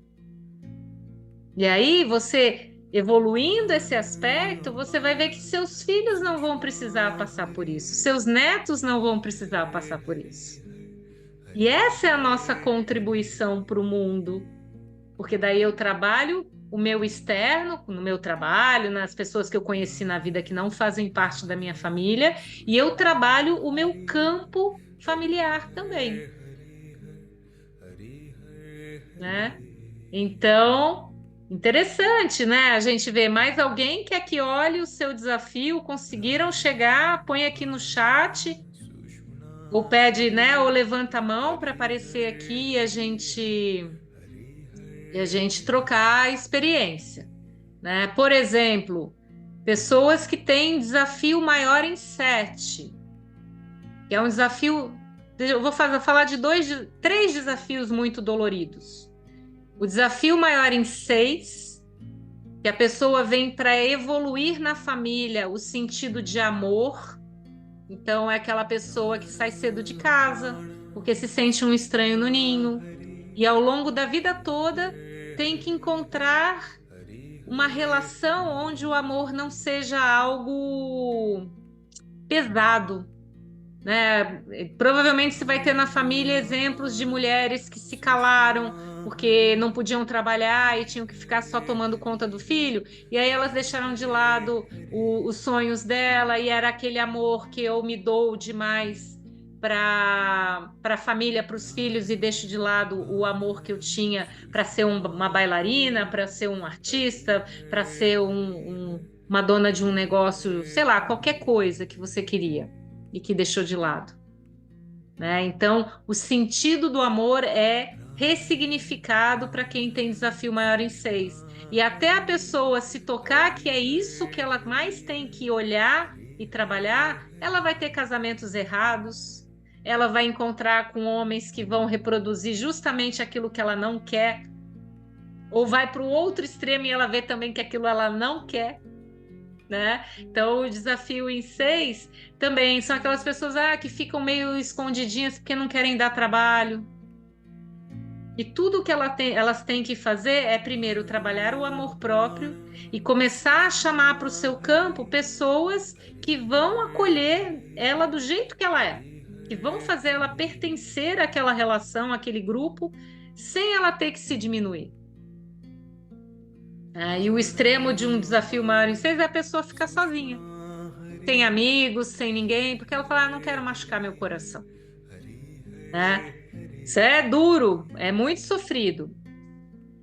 E aí, você evoluindo esse aspecto, você vai ver que seus filhos não vão precisar passar por isso, seus netos não vão precisar passar por isso. E essa é a nossa contribuição para o mundo, porque daí eu trabalho o meu externo, no meu trabalho, nas pessoas que eu conheci na vida que não fazem parte da minha família, e eu trabalho o meu campo familiar também, né? Então, interessante, né? A gente vê mais alguém que aqui olhe o seu desafio, conseguiram chegar, põe aqui no chat, ou pede, né? Ou levanta a mão para aparecer aqui e a gente trocar a experiência, né? Por exemplo, pessoas que têm desafio maior em 7, que é um desafio. Eu vou falar de 3 desafios muito doloridos. O desafio maior em 6, que a pessoa vem para evoluir na família o sentido de amor. Então, é aquela pessoa que sai cedo de casa, porque se sente um estranho no ninho, e ao longo da vida toda tem que encontrar uma relação onde o amor não seja algo pesado, né? Provavelmente você vai ter na família exemplos de mulheres que se calaram porque não podiam trabalhar e tinham que ficar só tomando conta do filho, e aí elas deixaram de lado os sonhos dela, e era aquele amor que eu me dou demais para a família, para os filhos, e deixo de lado o amor que eu tinha para ser uma bailarina, para ser um artista, para ser uma dona de um negócio, sei lá, qualquer coisa que você queria e que deixou de lado. né? Então, o sentido do amor é ressignificado para quem tem desafio maior em 6. E até a pessoa se tocar que é isso que ela mais tem que olhar e trabalhar, ela vai ter casamentos errados, ela vai encontrar com homens que vão reproduzir justamente aquilo que ela não quer, ou vai para o outro extremo e ela vê também que aquilo ela não quer, né? Então, o desafio em 6 também são aquelas pessoas que ficam meio escondidinhas porque não querem dar trabalho. E tudo que elas têm que fazer é, primeiro, trabalhar o amor próprio e começar a chamar para o seu campo pessoas que vão acolher ela do jeito que ela é, que vão fazer ela pertencer àquela relação, àquele grupo, sem ela ter que se diminuir. E o extremo de um desafio maior em 6 é a pessoa ficar sozinha, sem amigos, sem ninguém, porque ela fala, não quero machucar meu coração, né? Isso é duro, é muito sofrido.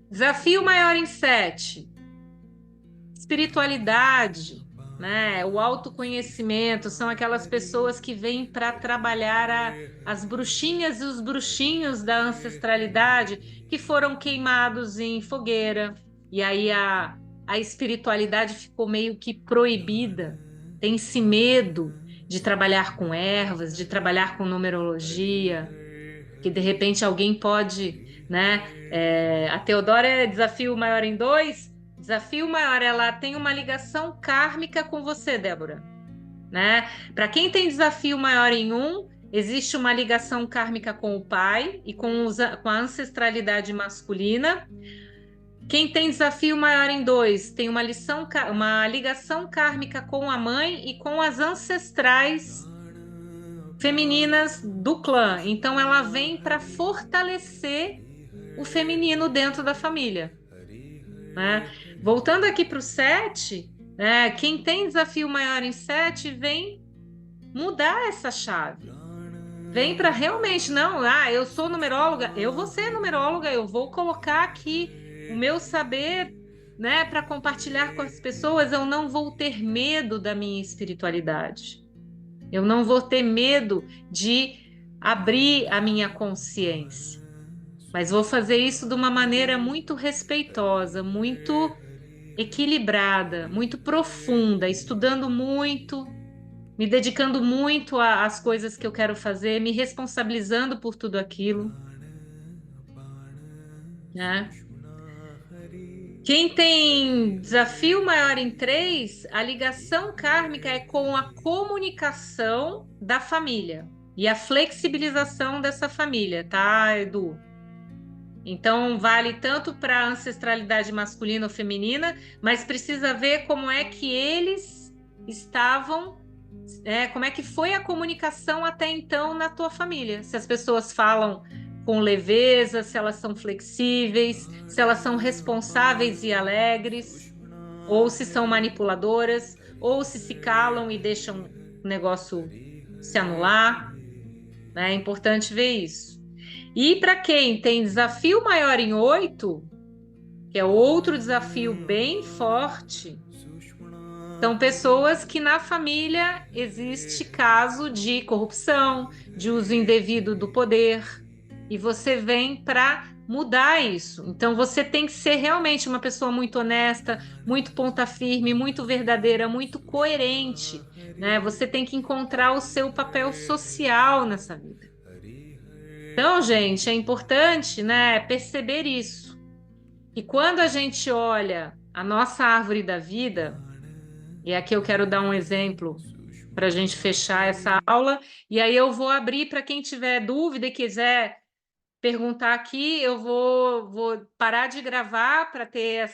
Desafio maior em 7, espiritualidade, né? O autoconhecimento, são aquelas pessoas que vêm para trabalhar as bruxinhas e os bruxinhos da ancestralidade que foram queimados em fogueira. E aí a espiritualidade ficou meio que proibida. Tem-se medo de trabalhar com ervas, de trabalhar com numerologia, que de repente alguém pode, né? A Teodora é desafio maior em 2. Desafio maior, ela tem uma ligação kármica com você, Débora, né? Para quem tem desafio maior em 1, existe uma ligação kármica com o pai e com a ancestralidade masculina. Quem tem desafio maior em 2 tem uma ligação kármica com a mãe e com as ancestrais femininas do clã. Então, ela vem para fortalecer o feminino dentro da família, né? Voltando aqui para o 7, né? Quem tem desafio maior em 7 vem mudar essa chave. Vem para realmente, não, eu sou numeróloga, eu vou ser numeróloga, eu vou colocar aqui o meu saber, né, para compartilhar com as pessoas, eu não vou ter medo da minha espiritualidade. Eu não vou ter medo de abrir a minha consciência, mas vou fazer isso de uma maneira muito respeitosa, muito equilibrada, muito profunda, estudando muito, me dedicando muito às coisas que eu quero fazer, me responsabilizando por tudo aquilo, né? Quem tem desafio maior em 3, a ligação kármica é com a comunicação da família e a flexibilização dessa família, tá, Edu? Então, vale tanto para a ancestralidade masculina ou feminina, mas precisa ver como é que eles estavam, como é que foi a comunicação até então na tua família. Se as pessoas falam com leveza, se elas são flexíveis, se elas são responsáveis e alegres, ou se são manipuladoras, ou se calam e deixam o negócio se anular, né? É importante ver isso. E para quem tem desafio maior em 8, que é outro desafio bem forte, são pessoas que na família existe caso de corrupção, de uso indevido do poder, e você vem para mudar isso. Então você tem que ser realmente uma pessoa muito honesta, muito ponta firme, muito verdadeira, muito coerente, né? Você tem que encontrar o seu papel social nessa vida. Então, gente, é importante, né, perceber isso. E quando a gente olha a nossa árvore da vida, e aqui eu quero dar um exemplo para a gente fechar essa aula, e aí eu vou abrir para quem tiver dúvida e quiser perguntar aqui, eu vou parar de gravar para ter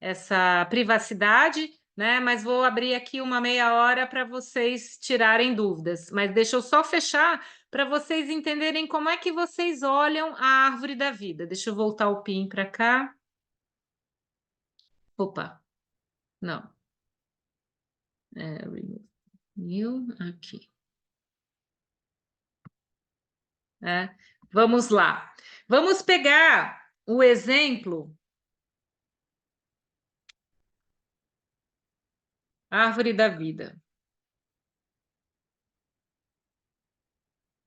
essa privacidade, né? Mas vou abrir aqui uma meia hora para vocês tirarem dúvidas. Mas deixa eu só fechar para vocês entenderem como é que vocês olham a árvore da vida. Deixa eu voltar o PIN para cá. Opa, não. Remove new, aqui. É. Vamos lá. Vamos pegar o exemplo árvore da vida.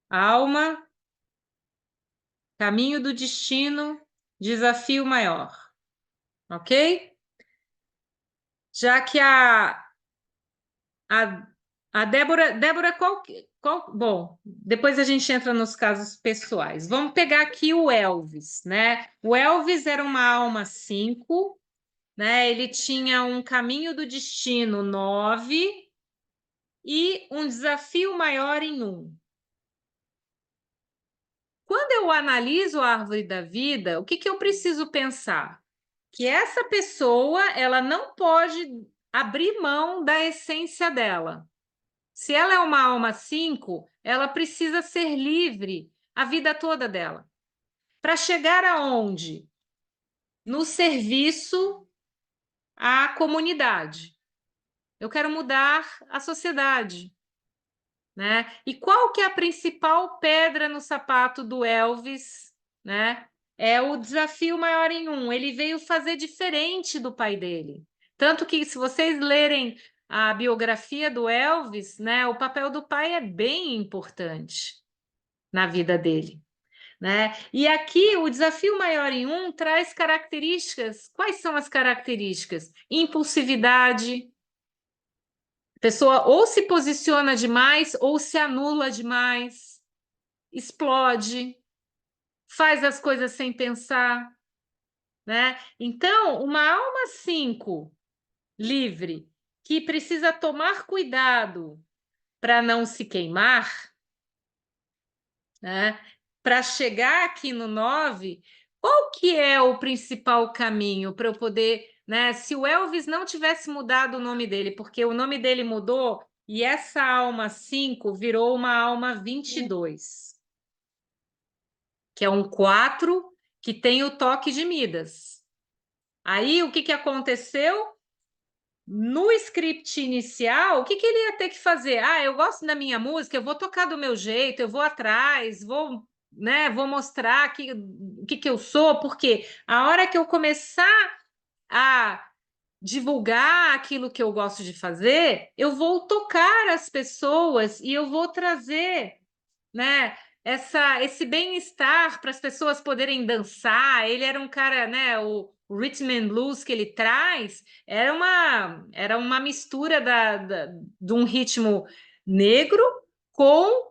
Alma, caminho do destino, desafio maior. Ok? Já que a, a Débora, bom, depois a gente entra nos casos pessoais. Vamos pegar aqui o Elvis, né? O Elvis era uma alma 5, né? Ele tinha um caminho do destino 9 e um desafio maior em 1. Quando eu analiso a árvore da vida, o que que eu preciso pensar? Que essa pessoa, ela não pode abrir mão da essência dela. Se ela é uma alma 5, ela precisa ser livre a vida toda dela. Para chegar aonde? No serviço à comunidade. Eu quero mudar a sociedade, né? E qual que é a principal pedra no sapato do Elvis, né? É o desafio maior em 1. Ele veio fazer diferente do pai dele. Tanto que, se vocês lerem a biografia do Elvis, né, o papel do pai é bem importante na vida dele, né? E aqui o desafio maior em 1 traz características. Quais são as características? Impulsividade. A pessoa ou se posiciona demais ou se anula demais, explode, faz as coisas sem pensar, né? Então, uma alma 5 livre que precisa tomar cuidado para não se queimar, né? Para chegar aqui no 9, qual que é o principal caminho para eu poder, né? Se o Elvis não tivesse mudado o nome dele, porque o nome dele mudou e essa alma 5 virou uma alma 22, que é um 4 que tem o toque de Midas. Aí, o que que aconteceu? No script inicial, o que que ele ia ter que fazer? Ah, eu gosto da minha música, eu vou tocar do meu jeito, eu vou atrás, vou, né, vou mostrar o que que eu sou, porque a hora que eu começar a divulgar aquilo que eu gosto de fazer, eu vou tocar as pessoas e eu vou trazer, né, esse bem-estar para as pessoas poderem dançar. Ele era um cara, né, o rhythm and blues que ele traz era uma mistura de um ritmo negro com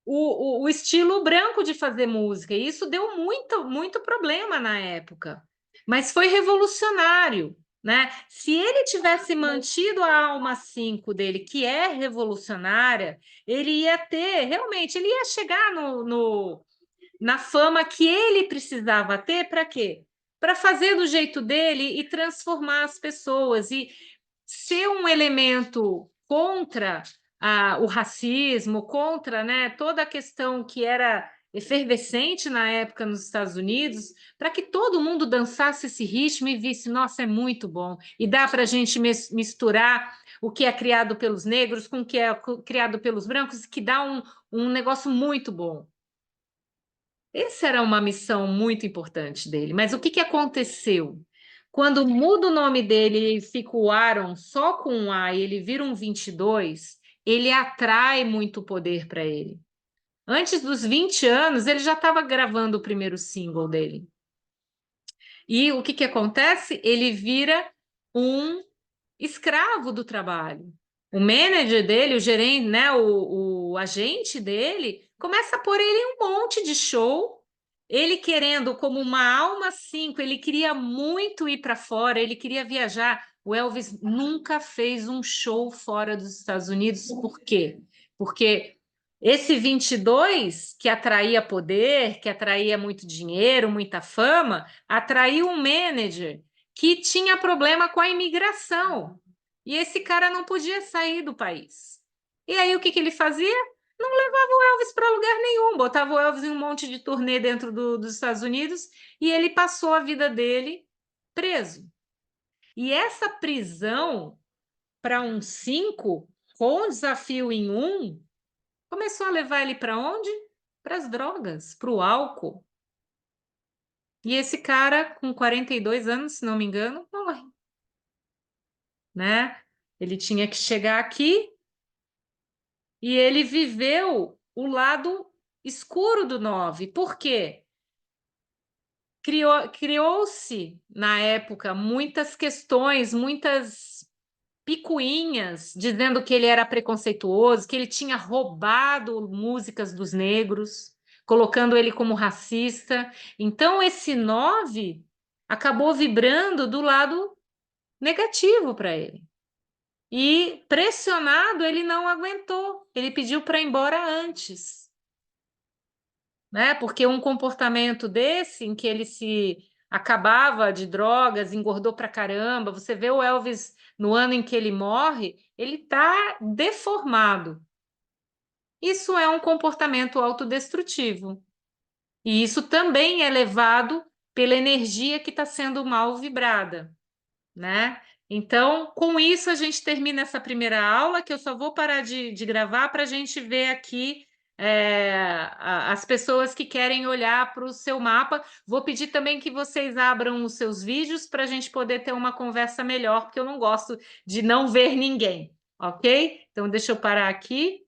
o estilo branco de fazer música. E isso deu muito, muito problema na época. Mas foi revolucionário, né? Se ele tivesse mantido a alma 5 dele, que é revolucionária, ele ia ter, realmente, ele ia chegar na fama que ele precisava ter para quê? Para fazer do jeito dele e transformar as pessoas. E ser um elemento contra o racismo, contra, né, toda a questão que era efervescente na época nos Estados Unidos, para que todo mundo dançasse esse ritmo e visse, nossa, é muito bom. E dá para a gente misturar o que é criado pelos negros com o que é criado pelos brancos, que dá um negócio muito bom. Essa era uma missão muito importante dele. Mas o que que aconteceu? Quando muda o nome dele e fica o Aaron só com um A e ele vira um 22, ele atrai muito poder para ele. Antes dos 20 anos, ele já estava gravando o primeiro single dele. E o que que acontece? Ele vira um escravo do trabalho. O manager dele, o gerente, né, o agente dele, começa a pôr ele em um monte de show. Ele querendo, como uma alma 5, ele queria muito ir para fora, ele queria viajar. O Elvis nunca fez um show fora dos Estados Unidos. Por quê? Porque esse 22, que atraía poder, que atraía muito dinheiro, muita fama, atraiu um manager que tinha problema com a imigração. E esse cara não podia sair do país. E aí o que que ele fazia? Não levava o Elvis para lugar nenhum, botava o Elvis em um monte de turnê dentro dos Estados Unidos e ele passou a vida dele preso. E essa prisão para um 5, com desafio em 1, começou a levar ele para onde? Para as drogas, para o álcool. E esse cara, com 42 anos, se não me engano, morre, né? Ele tinha que chegar aqui e ele viveu o lado escuro do 9. Por quê? Criou-se, na época, muitas questões, muitas picuinhas, dizendo que ele era preconceituoso, que ele tinha roubado músicas dos negros, colocando ele como racista. Então, esse 9 acabou vibrando do lado negativo para ele. E pressionado, ele não aguentou. Ele pediu para ir embora antes, né? Porque um comportamento desse, em que ele se acabava de drogas, engordou pra caramba, você vê o Elvis no ano em que ele morre, ele tá deformado. Isso é um comportamento autodestrutivo. E isso também é levado pela energia que está sendo mal vibrada, né? Então, com isso, a gente termina essa primeira aula, que eu só vou parar de gravar para a gente ver aqui as pessoas que querem olhar para o seu mapa. Vou pedir também que vocês abram os seus vídeos para a gente poder ter uma conversa melhor, porque eu não gosto de não ver ninguém, ok? Então, deixa eu parar aqui.